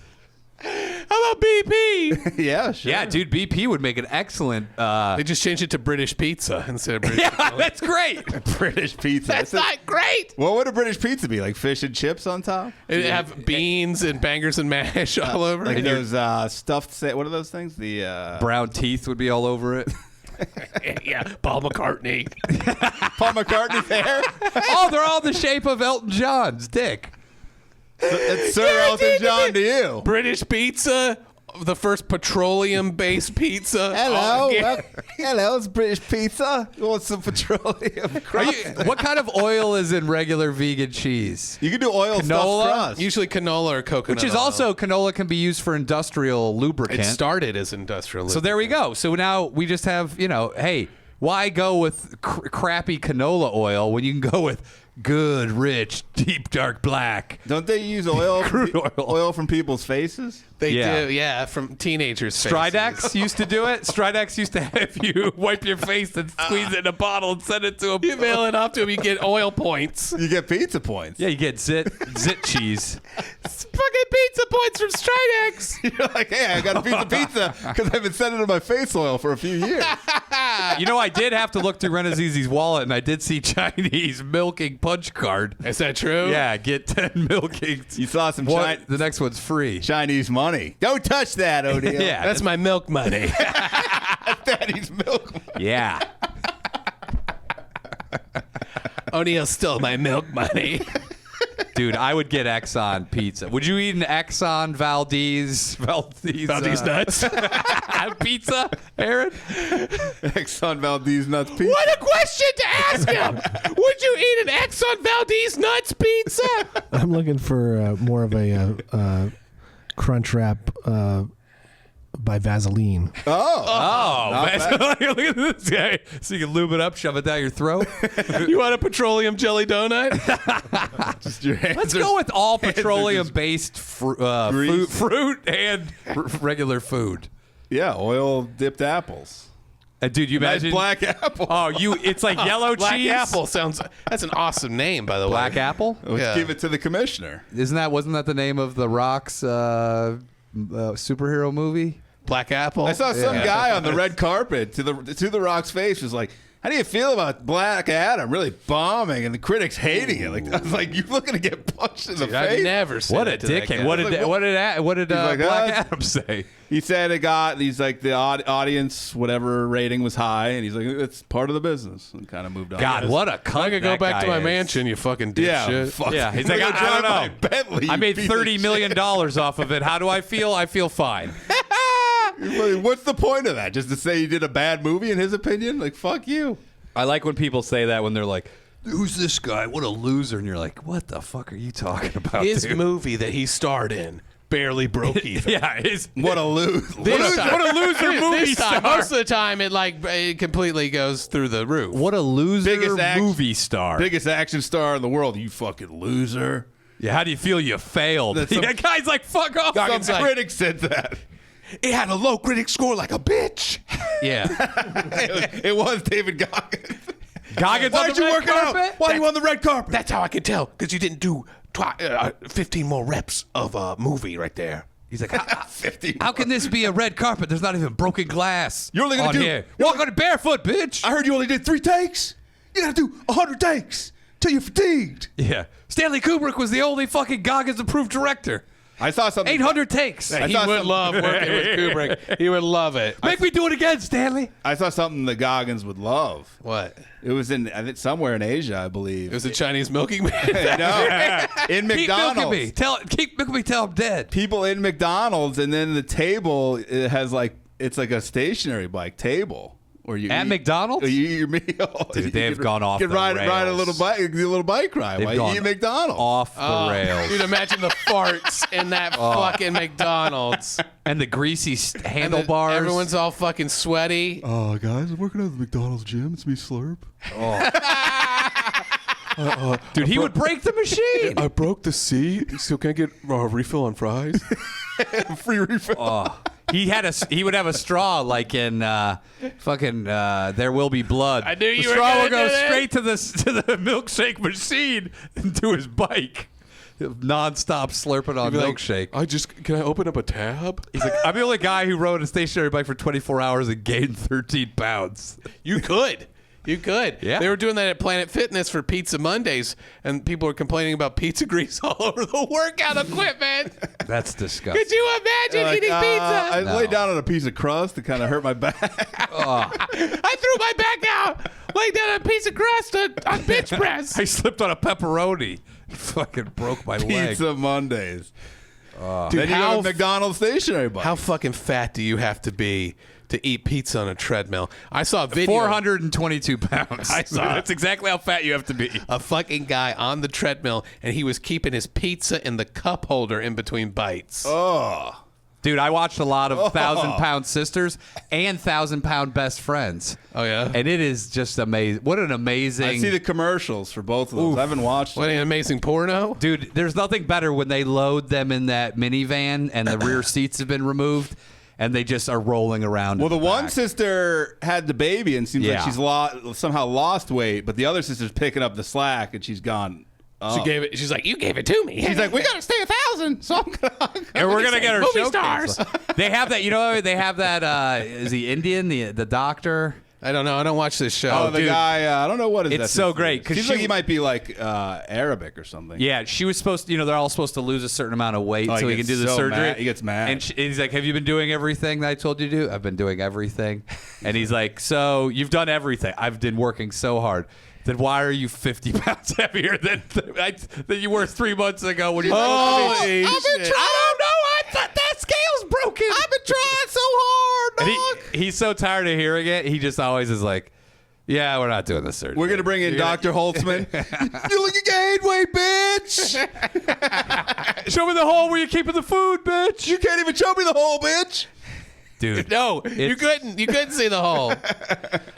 How about BP? Yeah, sure. Yeah, dude, BP would make an excellent. They just changed it to British pizza instead of British. Yeah, that's great. British pizza. That's not great. What would a British pizza be? Like fish and chips on top? It'd have beans and bangers and mash all over Like it. those stuffed. What are those things? The Brown teeth would be all over it. Yeah, Paul McCartney. Paul McCartney's hair. Oh, they're all the shape of Elton John's dick. It's Sir Elton John to you. British pizza, the first petroleum-based pizza. Hello, Oh, yeah. hello. It's British pizza. You want some petroleum Are crust? you, what kind of oil is in regular vegan cheese? You can do oil Canola? stuffed crust. Usually canola or coconut. Which is oil. also, canola can be used for industrial lubricant. It started as industrial. So there we go. So now we just have, hey, why go with crappy canola oil when you can go with good, rich, deep, dark black? Don't they use oil? Crude oil. Oil from people's faces? They Yeah. do, yeah, from teenagers. Stridex used to do it. Stridex used to have you wipe your face and squeeze it in a bottle and send it to You them. mail it off to them, you get oil points. You get pizza points. Yeah, you get zit cheese. It's fucking pizza points from Stridex. You're like, hey, I got a piece of pizza because I've been sending it to my face oil for a few years. You know, I did have to look through Renazizi's wallet, and I did see Chinese milking punch card. Is that true? Yeah, get 10 milkings. You saw some The next one's free. Chinese money. Don't touch that, O'Neill. Yeah, That's my milk money. Daddy's milk. yeah. O'Neill stole my milk money. Dude, I would get Exxon pizza. Would you eat an Exxon Valdez nuts. pizza, Aaron? Exxon Valdez nuts pizza. What a question to ask him! Would you eat an Exxon Valdez nuts pizza? I'm looking for more of a crunch wrap by Vaseline. Oh, look at this guy. So you can lube it up, shove it down your throat. You want a petroleum jelly donut? Just your hands Let's are- go with all petroleum-based Grease. fruit and regular food. Yeah, oil dipped apples. Dude, you Nice imagine black apple. it's like yellow Black cheese. apple sounds. That's an awesome name, by the way. Black apple? Let's Yeah. give it to the commissioner. Wasn't that the name of the Rock's superhero movie? Black apple. I saw some guy on the red carpet to the Rock's face was like, how do you feel about Black Adam really bombing and the critics hating it? Like, I was like, you looking to get punched in the I face? never said What a that to that dickhead! guy. What did like, Black "Ah, Adam say? He said it got, he's like, the audience, whatever rating was high, and he's like, it's part of the business, and kind of moved on. God, what a cunt! I could go that back to guy my is. mansion, you fucking Yeah, dipshit. fuck. Yeah, he's I'm like, gonna I drive my don't know. Bentley, I you made piece of $30 million off of it. How do I feel? I feel fine. shit. What's the point of that? Just to say you did a bad movie in his opinion? Like, fuck you. I like when people say that when they're like, "Who's this guy? What a loser!" And you're like, "What the fuck are you talking about?" His dude? movie that he starred in barely broke even. Yeah, What a lose. What a loser movie star. Most of the time, it completely goes through the roof. What a loser Biggest movie star. Biggest action star in the world. You fucking loser. Yeah, how do you feel you failed? That's some- That guy's like, fuck off. Some like- critic said that. It had a low critic score like a bitch. Yeah. It was David Goggins. Goggins Why on did the you red work out? carpet? Why are you on the red carpet? That's how I can tell, because you didn't do 15 more reps of a movie right there. He's like, how, 50. how can this be a red carpet? There's not even broken glass. You're only gonna on do- here. Walk on it barefoot, bitch. I heard you only did 3 takes. You gotta do 100 takes till you're fatigued. Yeah. Stanley Kubrick was the only fucking Goggins-approved director. I saw something. 800 takes. I He thought would some- love working with Kubrick. He would love it. Make me do it again, Stanley. I saw something that Goggins would love. What? It was in, I think, somewhere in Asia, I believe. It was a Chinese milking man. No, in Keep McDonald's. milking me. Keep milking me till I'm dead. People in McDonald's, and then the table it has like it's like a stationary bike table. Or you At eat, McDonald's? or you eat your meal. Dude, they've You gone off You the ride a rails. little bike ride They've while you gone eat McDonald's. Off the rails. Dude, imagine the farts in that fucking McDonald's. And the greasy And handlebars. everyone's all fucking sweaty. Oh, guys, I'm working at the McDonald's gym. It's me, Slurp. Dude, he would break the machine. I broke the seat. So can I get a refill on fries? Free refill. He would have a straw like in fucking There Will Be Blood. I knew you the were straw gonna would go do that. straight to the milkshake machine and to his bike. Non-stop slurping on milkshake. Can I open up a tab? He's like, I'm the only guy who rode a stationary bike for 24 hours and gained 13 pounds. You could. You could. Yeah. They were doing that at Planet Fitness for Pizza Mondays, and people were complaining about pizza grease all over the workout equipment. That's disgusting. Could you imagine eating pizza? I laid down on a piece of crust to kind of hurt my back. I threw my back out, laid down a piece of crust on bench press. I slipped on a pepperoni. Fucking broke my leg. Pizza Mondays. Dude, Then you go to McDonald's stationary bike. how fucking fat do you have to be to eat pizza on a treadmill? I saw a video. 422 pounds. I saw it. That's exactly how fat you have to be. A fucking guy on the treadmill, and he was keeping his pizza in the cup holder in between bites. Oh. Dude, I watched a lot of 1,000-pound sisters and 1,000-pound best friends. Oh, yeah? And it is just amazing. What an amazing. I see the commercials for both of those. I haven't watched What them. an amazing porno. Dude, there's nothing better when they load them in that minivan and the rear seats have been removed and they just are rolling around. Well, in the one back. sister had the baby and seems Yeah. like she's somehow lost weight, but the other sister's picking up the slack and she's gone. She gave it. She's like, you gave it to me. She's like, we got to stay 1,000, so I'm gonna. And we're gonna get her movie showcased. stars. They have that. You know, they have that. Is he Indian? The doctor. I don't know. I don't watch this show. Oh, the dude. guy. I don't know what is It's that so sister great, is. 'cause Seems she- like he might be like Arabic or something. Yeah, she was supposed to. You know, they're all supposed to lose a certain amount of weight Oh, he so he can gets do the so surgery. mad. He gets mad. And he's like, "Have you been doing everything that I told you to do?" I've been doing everything. And he's like, "So you've done everything. I've been working so hard. Then why are you 50 pounds heavier than you were 3 months ago when you?" Holy I've been shit. I don't know. I thought that scale's broken. I've been trying so hard, dog. He's so tired of hearing it. He just always is like, "Yeah, we're not doing this surgery. We're gonna bring in Dr. Holtzman. You gained weight, bitch. Show me the hole where you're keeping the food, bitch." You can't even show me the hole, bitch. Dude, No, you couldn't. You couldn't see the hole.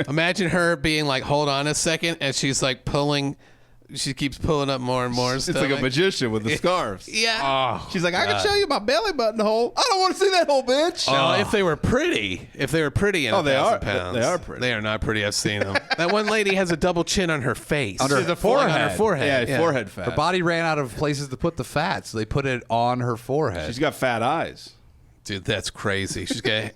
Imagine her being like, "Hold on a second," and she's like pulling. She keeps pulling up more and more It's stuff. like a magician with the scarves. Yeah. She's like, I can show you my belly button hole. I don't want to see that hole, bitch. Now, if they were pretty, and they are. 1,000 pounds, They are pretty. They are not pretty. I've seen them. That one lady has a double chin on her face. On her She's a forehead. On her forehead. Yeah, forehead fat. her body ran out of places to put the fat, so they put it on her forehead. She's got fat eyes. Dude, that's crazy. She's got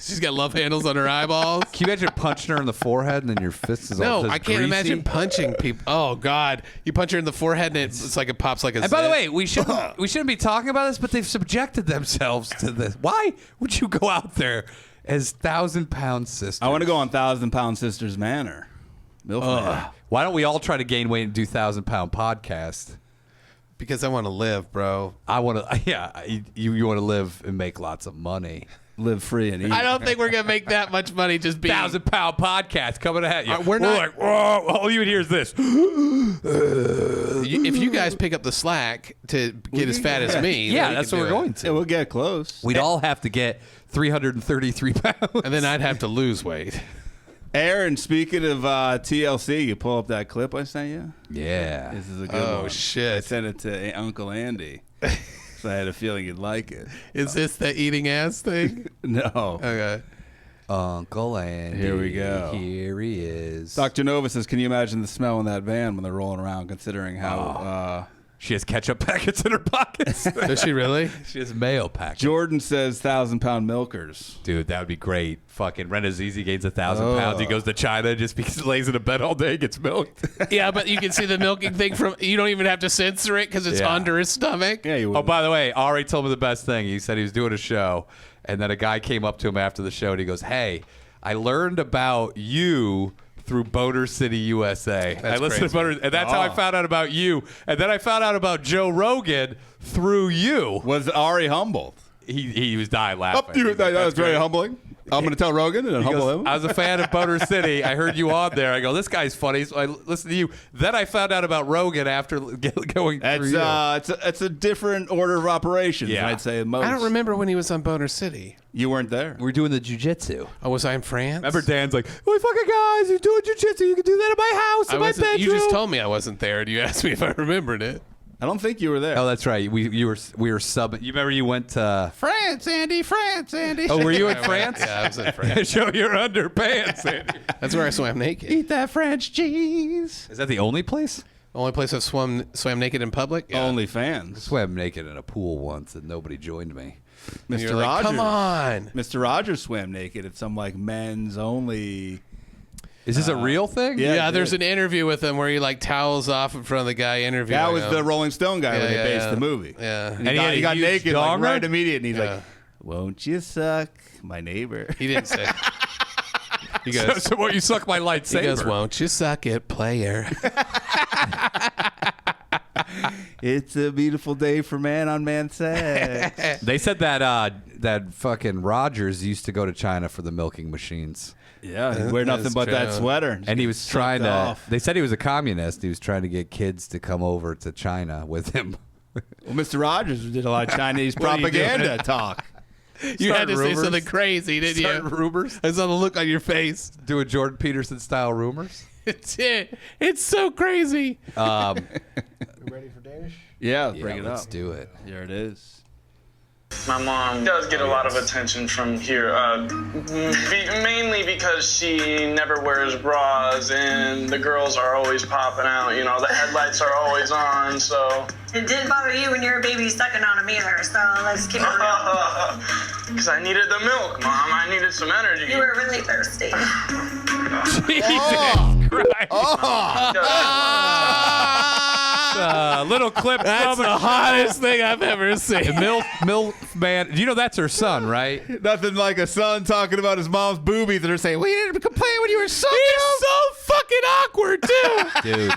She's got love handles on her eyeballs. Can you imagine punching her in the forehead and then your fist is all No, just I can't greasy? imagine punching people. Oh God, you punch her in the forehead and it's like it pops like a. And by the zit. way, we shouldn't be talking about this, but they've subjected themselves to this. Why would you go out there as 1,000-pound sisters? I want to go on 1,000-pound sisters Manor. Milf Manor. Why don't we all try to gain weight and do 1,000-pound podcast? because I want to live, bro. I want to. Yeah, you want to live and make lots of money. Live free and eat. I don't think we're gonna make that much money just being 1,000-pound podcast coming at you. We're not- like, whoa, all you would hear is this. If you guys pick up the slack to get as fat as me, Yeah, then we that's can what do we're it. going to. Yeah, we'll get close. We'd all have to get 333 pounds. And then I'd have to lose weight. Aaron, speaking of TLC, you pull up that clip I sent you? Yeah. This is a good Oh, one. shit. I sent it to Uncle Andy. So I had a feeling you'd like it. Is this the eating ass thing? No. Okay. Uncle Andy. Here we go. Here he is. Dr. Nova says, can you imagine the smell in that van when they're rolling around, considering how... She has ketchup packets in her pockets. Does she really? She has mayo packets. Jordan says 1,000-pound milkers. Dude, that would be great. Fucking Renazizi gains 1,000 pounds. He goes to China just because he lays in a bed all day, gets milked. Yeah, but you can see the milking thing from. You don't even have to censor it because it's Yeah. under his stomach. Yeah, you Oh, by the way, Ari told me the best thing. He said he was doing a show, and then a guy came up to him after the show, and he goes, "Hey, I learned about you through Boner City, USA. I listened crazy. to Boner, and that's how I found out about you. And then I found out about Joe Rogan through you." Was Ari humbled? He was dying laughing. That was very humbling. I'm going to tell Rogan and He humble goes, him. I was a fan of Boner City. I heard you on there. I go, this guy's funny. So I listened to you. Then I found out about Rogan after going That's through you. it's a different order of operations. Yeah. I'd say most. I don't remember when he was on Boner City. You weren't there. We're doing the jujitsu. Oh, was I in France? Remember Dan's like, "Wait, fucking guys, you're doing jujitsu. You can do that in my house, in my bedroom." You just told me I wasn't there, and you asked me if I remembered it. I don't think you were there. Oh, that's right. We were subbing. You remember you went to France, Andy. France, Andy. Oh, were you in France? Yeah, I was in France. Show your underpants, Andy. That's where I swam naked. Eat that French cheese. Is that the only place? Only place I've swam naked in public. Yeah. Only fans. Swam naked in a pool once and nobody joined me. And Mr. you're like, Rogers. come on. Mr. Rogers swam naked at some like men's only. Is this a real thing? yeah. Yeah, it there's did. an interview with him where he like towels off in front of the guy interviewing That was him. the Rolling Stone guy where they based the movie. Yeah. And And he had he a got huge naked like, donger? right immediate, and he's Yeah. like, "Won't you suck my neighbor?" He didn't say. He goes, So what? You suck my lightsaber. he goes, won't you suck it, player? It's a beautiful day for man on man sex. They said that that fucking Rogers used to go to China for the milking machines. Yeah, he'd wear nothing That's but that true. sweater. And he was trying to. off. They said he was a communist. He was trying to get kids to come over to China with him. Well, Mr. Rogers did a lot of Chinese What are you propaganda talk. You had to say rumors. something crazy, didn't Start you? rumors. I saw the look on your face. Doing Jordan Peterson style rumors. It's it. It's so crazy. Ready for Danish? Yeah, bring it let's up. do it. Here it is. My mom does get a lot of attention from here, mainly because she never wears bras and the girls are always popping out. You know, the headlights are always on, so. It didn't bother you when you were a baby sucking on them either, so let's keep it real. Because I needed the milk, Mom. I needed some energy. You were really thirsty. Little clip. That's from the hottest thing I've ever seen. Milf man. You know that's her son, right? Nothing like a son talking about his mom's boobies and her saying, "We didn't complain when you were sucking." He's so fucking awkward too. Dude.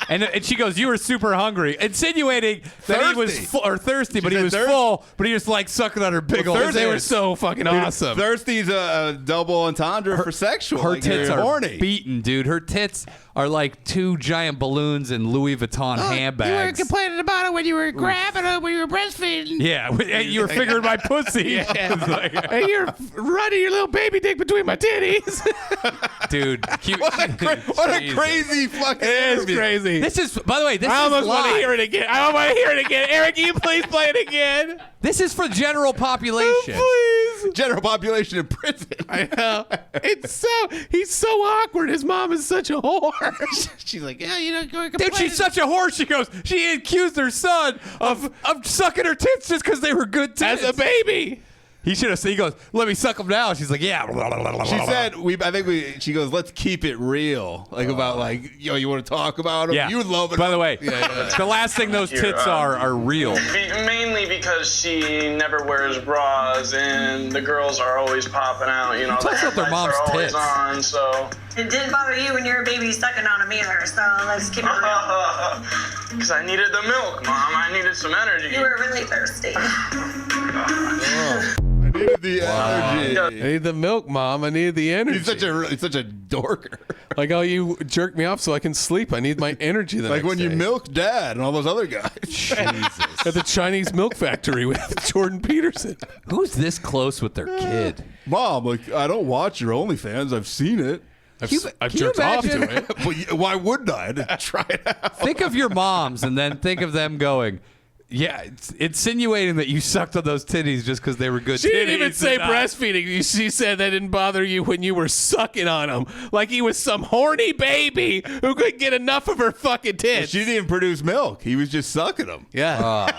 And she goes, "You were super hungry," insinuating that he was Thirsty. thirsty, but he said was thirsty. full, but he just like sucking on her big old. They were so fucking awesome. Thirsty's a double entendre for sexual. Her like, tits you're are horny. beaten, dude. Her tits are like two giant balloons and Louis Vuitton handbags. complaining about it when you were grabbing it when you were breastfeeding. Yeah, and you were fingering my pussy. And you're running your little baby dick between my titties. Dude, cute. What a Jesus. crazy fucking It's interview. crazy. This is, by the way, this I is almost want to live. hear it again. I want to hear it again. Eric, can you please play it again? This is for general population. Please. General population in prison. I know. He's so awkward. His mom is such a whore. She's like, yeah, you know, go Dude, she's such a whore. She goes, she accused her son of sucking her tits just because they were good tits. as a baby. He should have. He goes, "Let me suck him now." She's like, "Yeah." She said, she goes, let's keep it real. Like, about, like, you want to talk about him? Yeah. You would love it. By the way, the last thing those tits are real. Mainly because she never wears bras and the girls are always popping out. You know, the talks about their headlights mom's are always tits? on. So It didn't bother you when you were a baby sucking on a meter, so let's keep it real. because I needed the milk, Mom. I needed some energy. You were really thirsty. I needed the energy. I need the milk, Mom. I need the energy. He's such a dorker. Like how you jerk me off so I can sleep. I need my energy the Like next when you day. milk Dad and all those other guys. At the Chinese milk factory with Jordan Peterson. Who's this close with their kid? Mom, like, I don't watch your OnlyFans. I've seen it. I've Can you jerked off to imagine? it. But why wouldn't I? I didn't try it out. Think of your moms and then think of them going, yeah, it's insinuating that you sucked on those titties just because they were good She titties. didn't even say and not- breastfeeding. She said that didn't bother you when you were sucking on him. Like he was some horny baby who couldn't get enough of her fucking tits. She didn't produce milk. He was just sucking them. Yeah.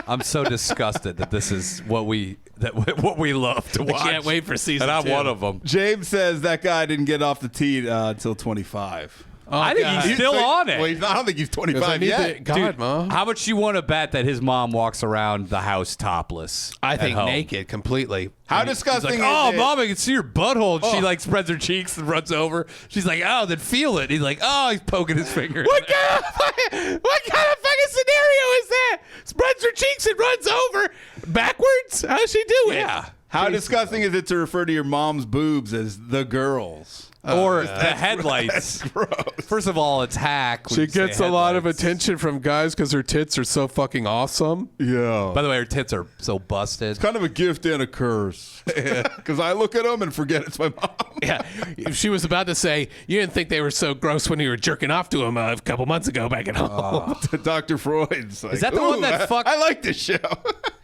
I'm so disgusted that this is what we love to watch. I can't wait for season and I'm 2. one of them. James says that guy didn't get off the tee until 25. I think God. he's still on it. Well, I don't think he's 25 yet. God, Mom. How much you want to bet that his mom walks around the house topless? I at think home? naked completely. How He's disgusting like, is oh, it? Mom, I can see your butthole. And she like spreads her cheeks and runs over. She's like, oh, then feel it. He's like, oh, he's poking his finger. What kind of fucking scenario is that? Spreads her cheeks and runs over backwards? How's she do it? Yeah. How disgusting is it to refer to your mom's boobs as the girls? Or the headlights. First of all, it's hack. when She you say gets a lot of headlights. attention from guys because her tits are so fucking awesome. Yeah. By the way, her tits are so busted. Kind of a gift and a curse. Because I look at them and forget it's my mom. Yeah. If she was about to say, you didn't think they were so gross when you were jerking off to him a couple months ago back at home. Dr. Freud's like, Is that the one that fucked- I like this show.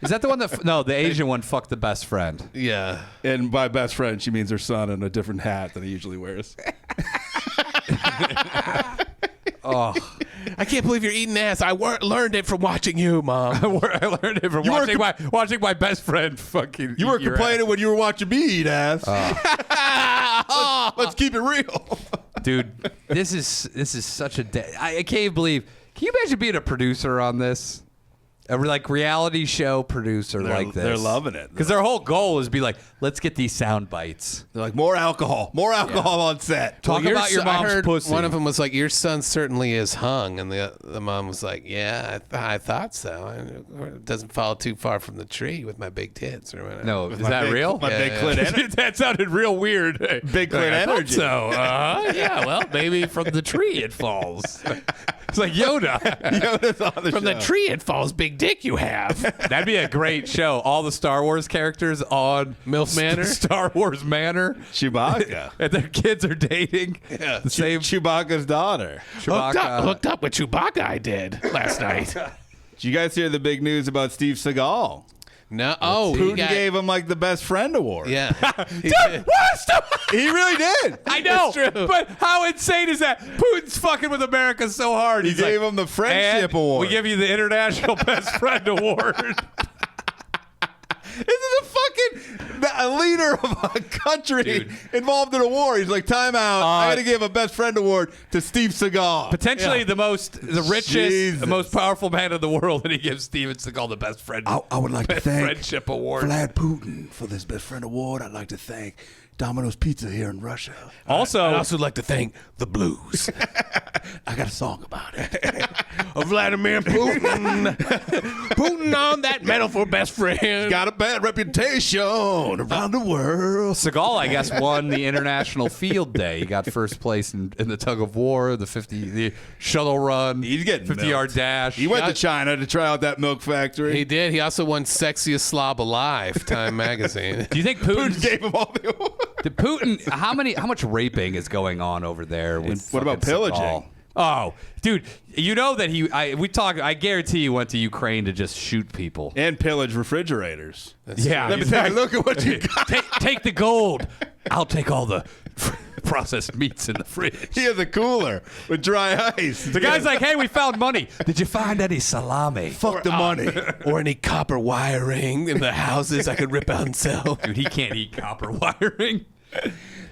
Is that the one that... No, the Asian one fucked the best friend. Yeah. And by best friend, she means her son in a different hat than he usually wears. Oh. I can't believe you're eating ass. I learned it from watching you, Mom. I learned it from You were watching my best friend fucking... You were eat your complaining ass. when you were watching me eat ass. Let's keep it real. Dude, this is such a... I can't even believe... Can you imagine being a producer on this? A reality show producer like this. They're loving it. Because their whole goal is to be like, let's get these sound bites. They're like, more alcohol on set. Talk about your I mom's heard pussy. One of them was like, your son certainly is hung. And the mom was like, yeah, I thought so. It doesn't fall too far from the tree with my big tits or whatever. No, is that real? My big clit energy. That sounded real weird. Big clit I thought energy. So, yeah, well, maybe from the tree it falls. It's like Yoda. Yoda's on the From show. the tree it falls, big dick you have. That'd be a great show. All the Star Wars characters on Milf Manor? Star Wars Manor. Chewbacca. And their kids are dating the same Chewbacca's daughter. Chewbacca. Hooked up with Chewbacca I did last night. Did you guys hear the big news about Steve Seagal? No. Oh, Putin gave him like the best friend award. Yeah. Dude, what? Stop. He really did. I know, It's true. but how insane is that? Putin's fucking with America so hard. He He's gave like, him the friendship "And award. We give you the International Best Friend Award. This is a fucking leader of a country Dude. involved in a war. He's like, time out. I got to give a best friend award to Steve Seagal. Potentially the richest, Jesus. the most powerful man in the world, and he gives Steven Seagal the best friend. I would like to Best thank friendship award. Vlad Putin for this best friend award. I'd like to thank Domino's Pizza here in Russia. Also, I'd also like to thank the Blues. I got a song about it. Vladimir Putin. Putin on that medal for best friend. Got a bad reputation around the world. Seagal, I guess, won the International Field Day. He got first place in the tug of war, the shuttle run. He's getting 50-yard milked. dash. He went to China to try out that milk factory. He did. He also won Sexiest Slob Alive, Time Magazine. Do you think Putin Putin gave him all the awards. How much raping is going on over there? With What about fucking pillaging? Seagal? Oh, dude, you know that I guarantee he went to Ukraine to just shoot people. And pillage refrigerators. Yeah, Let me he's take a like, look at what you got. take the gold. I'll take all the processed meats in the fridge. He has a cooler with dry ice. The guy's like, hey, we found money. Did you find any salami? Fuck the money. Or any copper wiring in the houses I could rip out and sell. Dude, he can't eat copper wiring.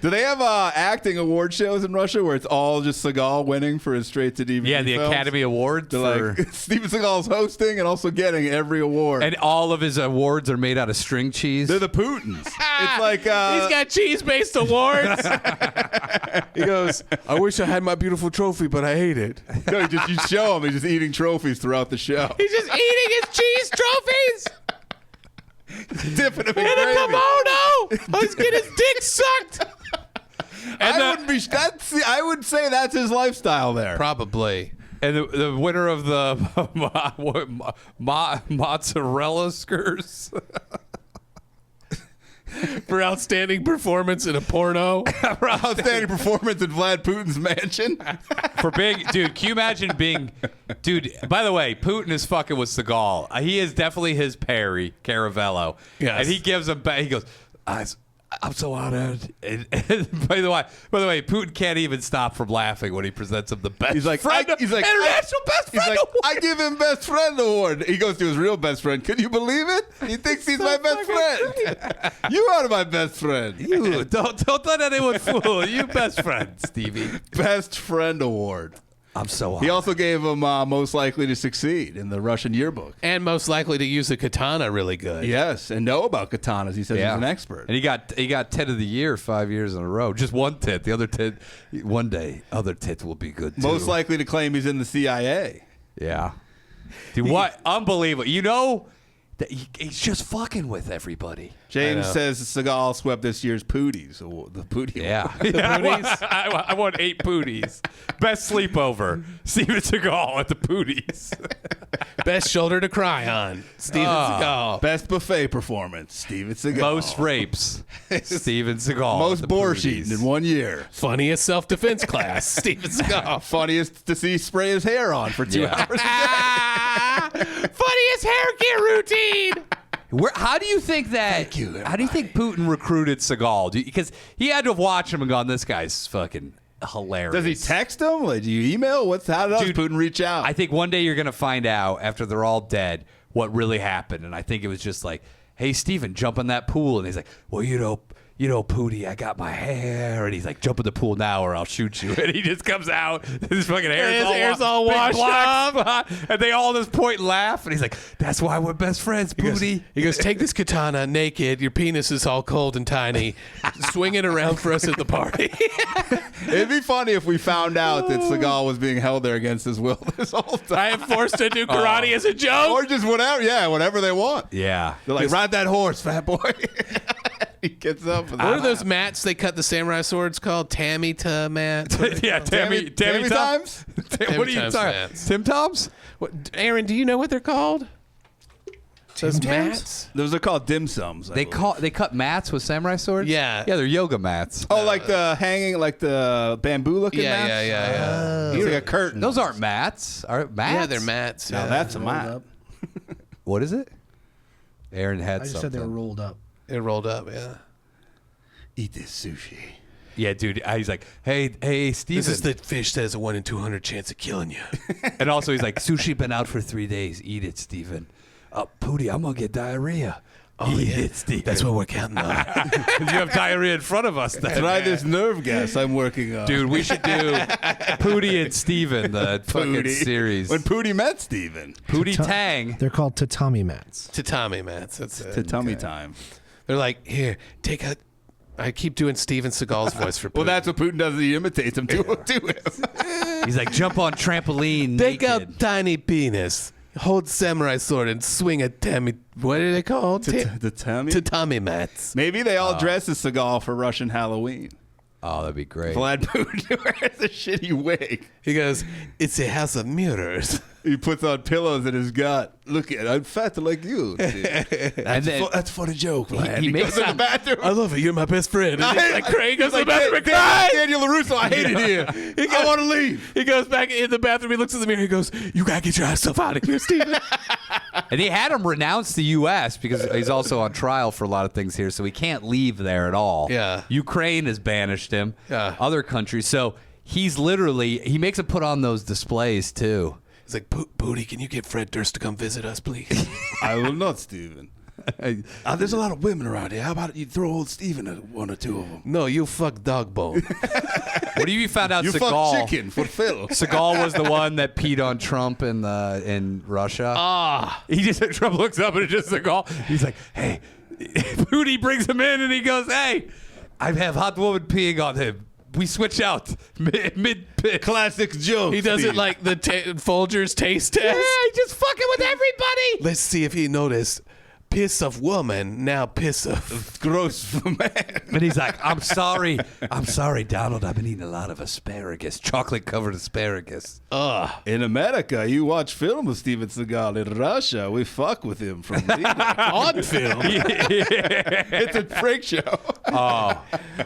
Do they have acting award shows in Russia where it's all just Seagal winning for his straight-to-DVD Yeah, the films? Academy Awards. They're like, Steven Seagal's hosting and also getting every award. And all of his awards are made out of string cheese. They're the Putins. It's like... He's got cheese-based awards. He goes, I wish I had my beautiful trophy, but I hate it. No, you show him. He's just eating trophies throughout the show. He's just eating his cheese trophies Dipping him in in a gravy. kimono. He's getting his dick sucked. I would say that's his lifestyle there. Probably. And the winner of the mozzarella skers For outstanding performance in a porno. Outstanding performance in Vlad Putin's mansion. for being, dude. Can you imagine being, dude? By the way, Putin is fucking with Seagal. He is definitely his Perry Caravello. Yes. And he gives him back. He goes, I'm so honored. And by the way, Putin can't even stop from laughing when he presents him the best. He's like, international best friend award. I give him best friend award. He goes to his real best friend. Can you believe it? He thinks he's my best friend. You are my best friend. You don't let anyone fool you. Best friend, Stevie. Best friend award. I'm so honored. He also gave him most likely to succeed in the Russian yearbook. And most likely to use a katana really good. Yes, and know about katanas. He says he's an expert. And he got tit of the year 5 years in a row. Just one tit. The other tit, one day, other tit will be good too. Most likely to claim he's in the CIA. Yeah. Dude, what? Unbelievable. You know, that he's just fucking with everybody. James says Seagal swept this year's Pooties. The Pootie Yeah. Award. I won 8 Pooties. Best sleepover, Steven Seagal at the Pooties. Best shoulder to cry on, Steven Seagal. Best buffet performance, Steven Seagal. Most rapes, Steven Seagal. Most at the borscht Pooties. eaten in 1 year. Funniest self-defense class, Steven Seagal. Funniest to see spray his hair on for 2 hours. Funniest hair care routine. How do you think that? How do you think Putin recruited Seagal? Because he had to have watched him and gone, "This guy's fucking hilarious." Does he text him? Like, do you email? How does Putin reach out? I think one day you're gonna find out after they're all dead what really happened, and I think it was just like, "Hey, Steven, jump in that pool," and he's like, "Well, you know, Pootie, I got my hair," and he's like, "Jump in the pool now, or I'll shoot you." And he just comes out, his fucking hair's all washed up, and they all at this point laugh, and he's like, "That's why we're best friends, Pootie." He goes, take this katana naked. Your penis is all cold and tiny. Swing it around for us at the party. It'd be funny if we found out that Seagal was being held there against his will this whole time. I am forced to do karate as a joke. Or just whatever. Yeah, whatever they want. Yeah, They're like, ride that horse, fat boy. He gets up. What are those mats they cut the samurai swords called? Tamita mats? yeah, Tammy times? What are you Times talking? mats. Tim Toms? What, Aaron, do you know what they're called? Those mats? Those are called dim sums. They cut mats with samurai swords. Yeah. They're yoga mats. Oh, like the hanging, like the bamboo looking mats? Yeah. It's like a curtain. Those aren't mats. Are it mats? Yeah, they're mats. No, Yeah. that's a mat. What is it? Aaron had I just something. said they were rolled up. They're rolled up, yeah. Eat this sushi. Yeah, dude. He's like, hey, Steven. This is the fish that has a 1 in 200 chance of killing you. And also he's like, sushi been out for 3 days. Eat it, Steven. Pootie, I'm going to get diarrhea. Eat it, Steven. That's what we're counting on. You have diarrhea in front of us. Then. Try this nerve gas I'm working on. Dude, we should do Pootie and Steven, the fucking Pootie. series. When Pootie met Steven. Pootie Tang. They're called tatami mats. Tatami mats. That's it. To tummy time. They're like, here, take a. I keep doing Steven Seagal's voice for Putin. Well, that's what Putin does. He imitates him to him. He's like, jump on trampoline Take naked. up tiny penis, hold samurai sword, and swing a what are they called? The tummy? Tatami mats. Maybe they all dress as Seagal for Russian Halloween. Oh, that'd be great. Vlad Putin wears a shitty wig. He goes, it's a house of mirrors. He puts on pillows in his gut. Look at, I'm fat like you. That's for the joke, man. He makes goes in the bathroom. I love it. You're my best friend. And I- like Craig goes to the like bathroom and cries. Daniel LaRusso, I hate it here. I want to leave. He goes back in the bathroom. He looks in the mirror. He goes, "You gotta get yourself out of here, Steven." And he had him renounce the U.S. because he's also on trial for a lot of things here, so he can't leave there at all. Yeah. Ukraine has banished him. Yeah. Other countries. So he's literally, he makes him put on those displays, too. He's like, "Booty, can you get Fred Durst to come visit us, please?" I will not, Steven. There's a lot of women around here. How about you throw old Steven one or two of them? No, you fuck dog bone. What do you found out You Seagal? fuck chicken for Phil. Seagal was the one that peed on Trump in Russia. He just Trump looks up and it's just Seagal. He's like, "Hey," Booty brings him in and he goes, "Hey, I have hot woman peeing on him. We switch out mid piss." Classic joke. He does it like the Folgers taste test. Yeah, he just fucking with everybody. Let's see if he noticed. Piss of woman, now piss of. gross man. And he's like, I'm sorry, Donald. I've been eating a lot of asparagus, chocolate covered asparagus. In America, you watch film with Steven Seagal. In Russia, we fuck with him from On film. It's a prank show.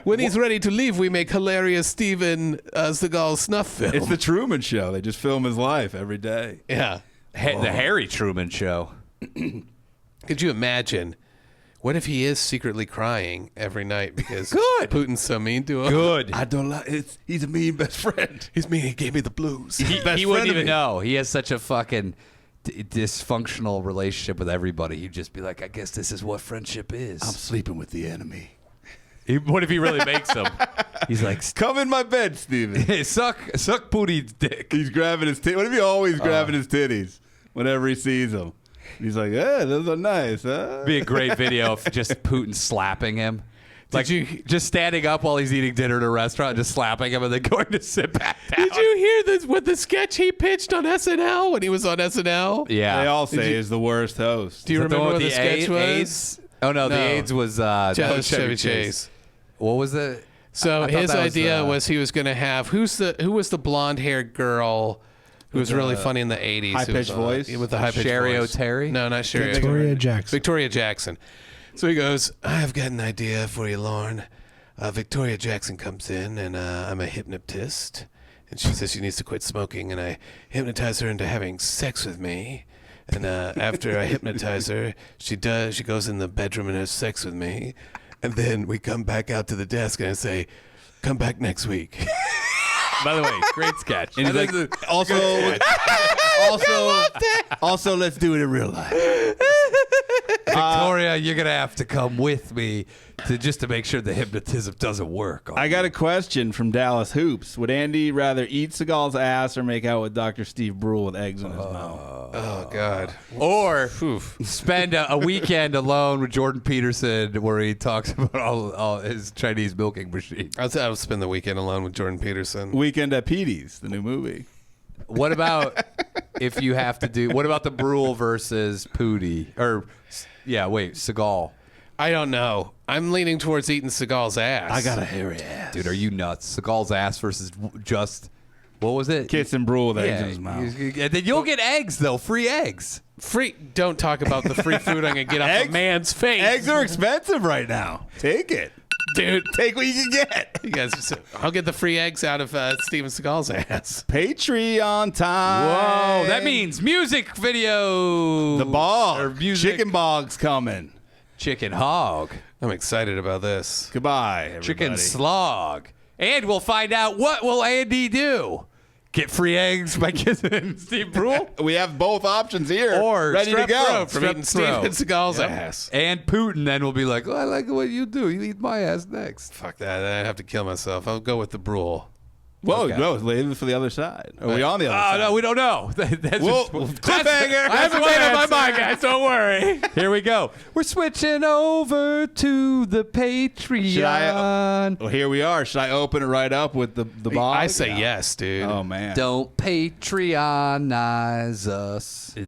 When he's ready to leave, we make hilarious Steven Seagal snuff film. It's the Truman Show. They just film his life every day. yeah. The Harry Truman Show. Could you imagine? What if he is secretly crying every night because Good. Putin's so mean to him? Good. I don't like it. He's a mean best friend. He's mean. He gave me the blues. He Best wouldn't friend of even me. know. He has such a fucking dysfunctional relationship with everybody. He'd just be like, I guess this is what friendship is. I'm sleeping with the enemy. What if he really makes him? He's like, Come in my bed, Steven. hey, suck Putin's dick. He's grabbing his titties. What if he always grabbing his titties whenever he sees them? He's like, yeah, those are nice, huh? Be a great video of just Putin slapping him. Like just standing up while he's eating dinner at a restaurant, just slapping him, and then going to sit back down. Did you hear this? What the sketch he pitched on SNL when he was on SNL? Yeah. They all say he's the worst host. Do you Is that the remember one what with the sketch was? AIDS? Oh no, the No. AIDS was that was Chevy Chase. What was it? So I thought his that idea was he was going to have who was the blonde haired girl who was really funny in the 80s? high-pitched who was, voice? with the high pitched Sherry voice. O'Terry? No, not Sherry. Victoria Jackson. Victoria Jackson. So he goes, I've got an idea for you, Lauren. Victoria Jackson comes in, and I'm a hypnotist. And she says she needs to quit smoking, and I hypnotize her into having sex with me. And after I hypnotize her, she goes in the bedroom and has sex with me. And then we come back out to the desk, and I say, come back next week. By the way, great sketch. And he's like, also, let's do it in real life. Victoria, you're gonna have to come with me to make sure the hypnotism doesn't work. I got a question from Dallas Hoops. Would Andy rather eat Seagal's ass or make out with Dr. Steve Brule with eggs in his mouth? Oh, God. Or spend a weekend alone with Jordan Peterson where he talks about all his Chinese milking machine. I'll spend the weekend alone with Jordan Peterson. Weekend at Petey's, the new movie. What about if you have to do? What about the Brule versus Pootie? Or Seagal. I don't know. I'm leaning towards eating Seagal's ass. I got a hairy ass. Dude, are you nuts? Seagal's ass versus just what was it? Kissing Brule with eggs in his mouth. And then you'll get eggs though, free eggs. Free. Don't talk about the free food I'm gonna get off a Eggs? man's face. Eggs are expensive right now. Take it. dude. Take what you can get. You guys, I'll get the free eggs out of Steven Seagal's ass. Patreon time. Whoa, that means music video. The bog. Or music. Chicken bog's coming. Chicken hog. I'm excited about this. Goodbye, everybody. Chicken slog. And we'll find out what will Andy do. Get free eggs by kissing Steve Brule? We have both options here. Or ready to Strep go. throat from eating Steven Seagal's Yep. ass. And Putin then will be like, I like what you do. You eat my ass next. Fuck that. I'd have to kill myself. I'll go with the Brule. Whoa, Okay. no, leave it for the other side. Are we on the other side? Oh, no, we don't know. Well, cliffhanger. I haven't made up my mind, guys. Don't worry. Here we go. We're switching over to the Patreon. Well, here we are. Should I open it right up with the bog? I say yes, dude. Oh, man. Don't Patreonize us.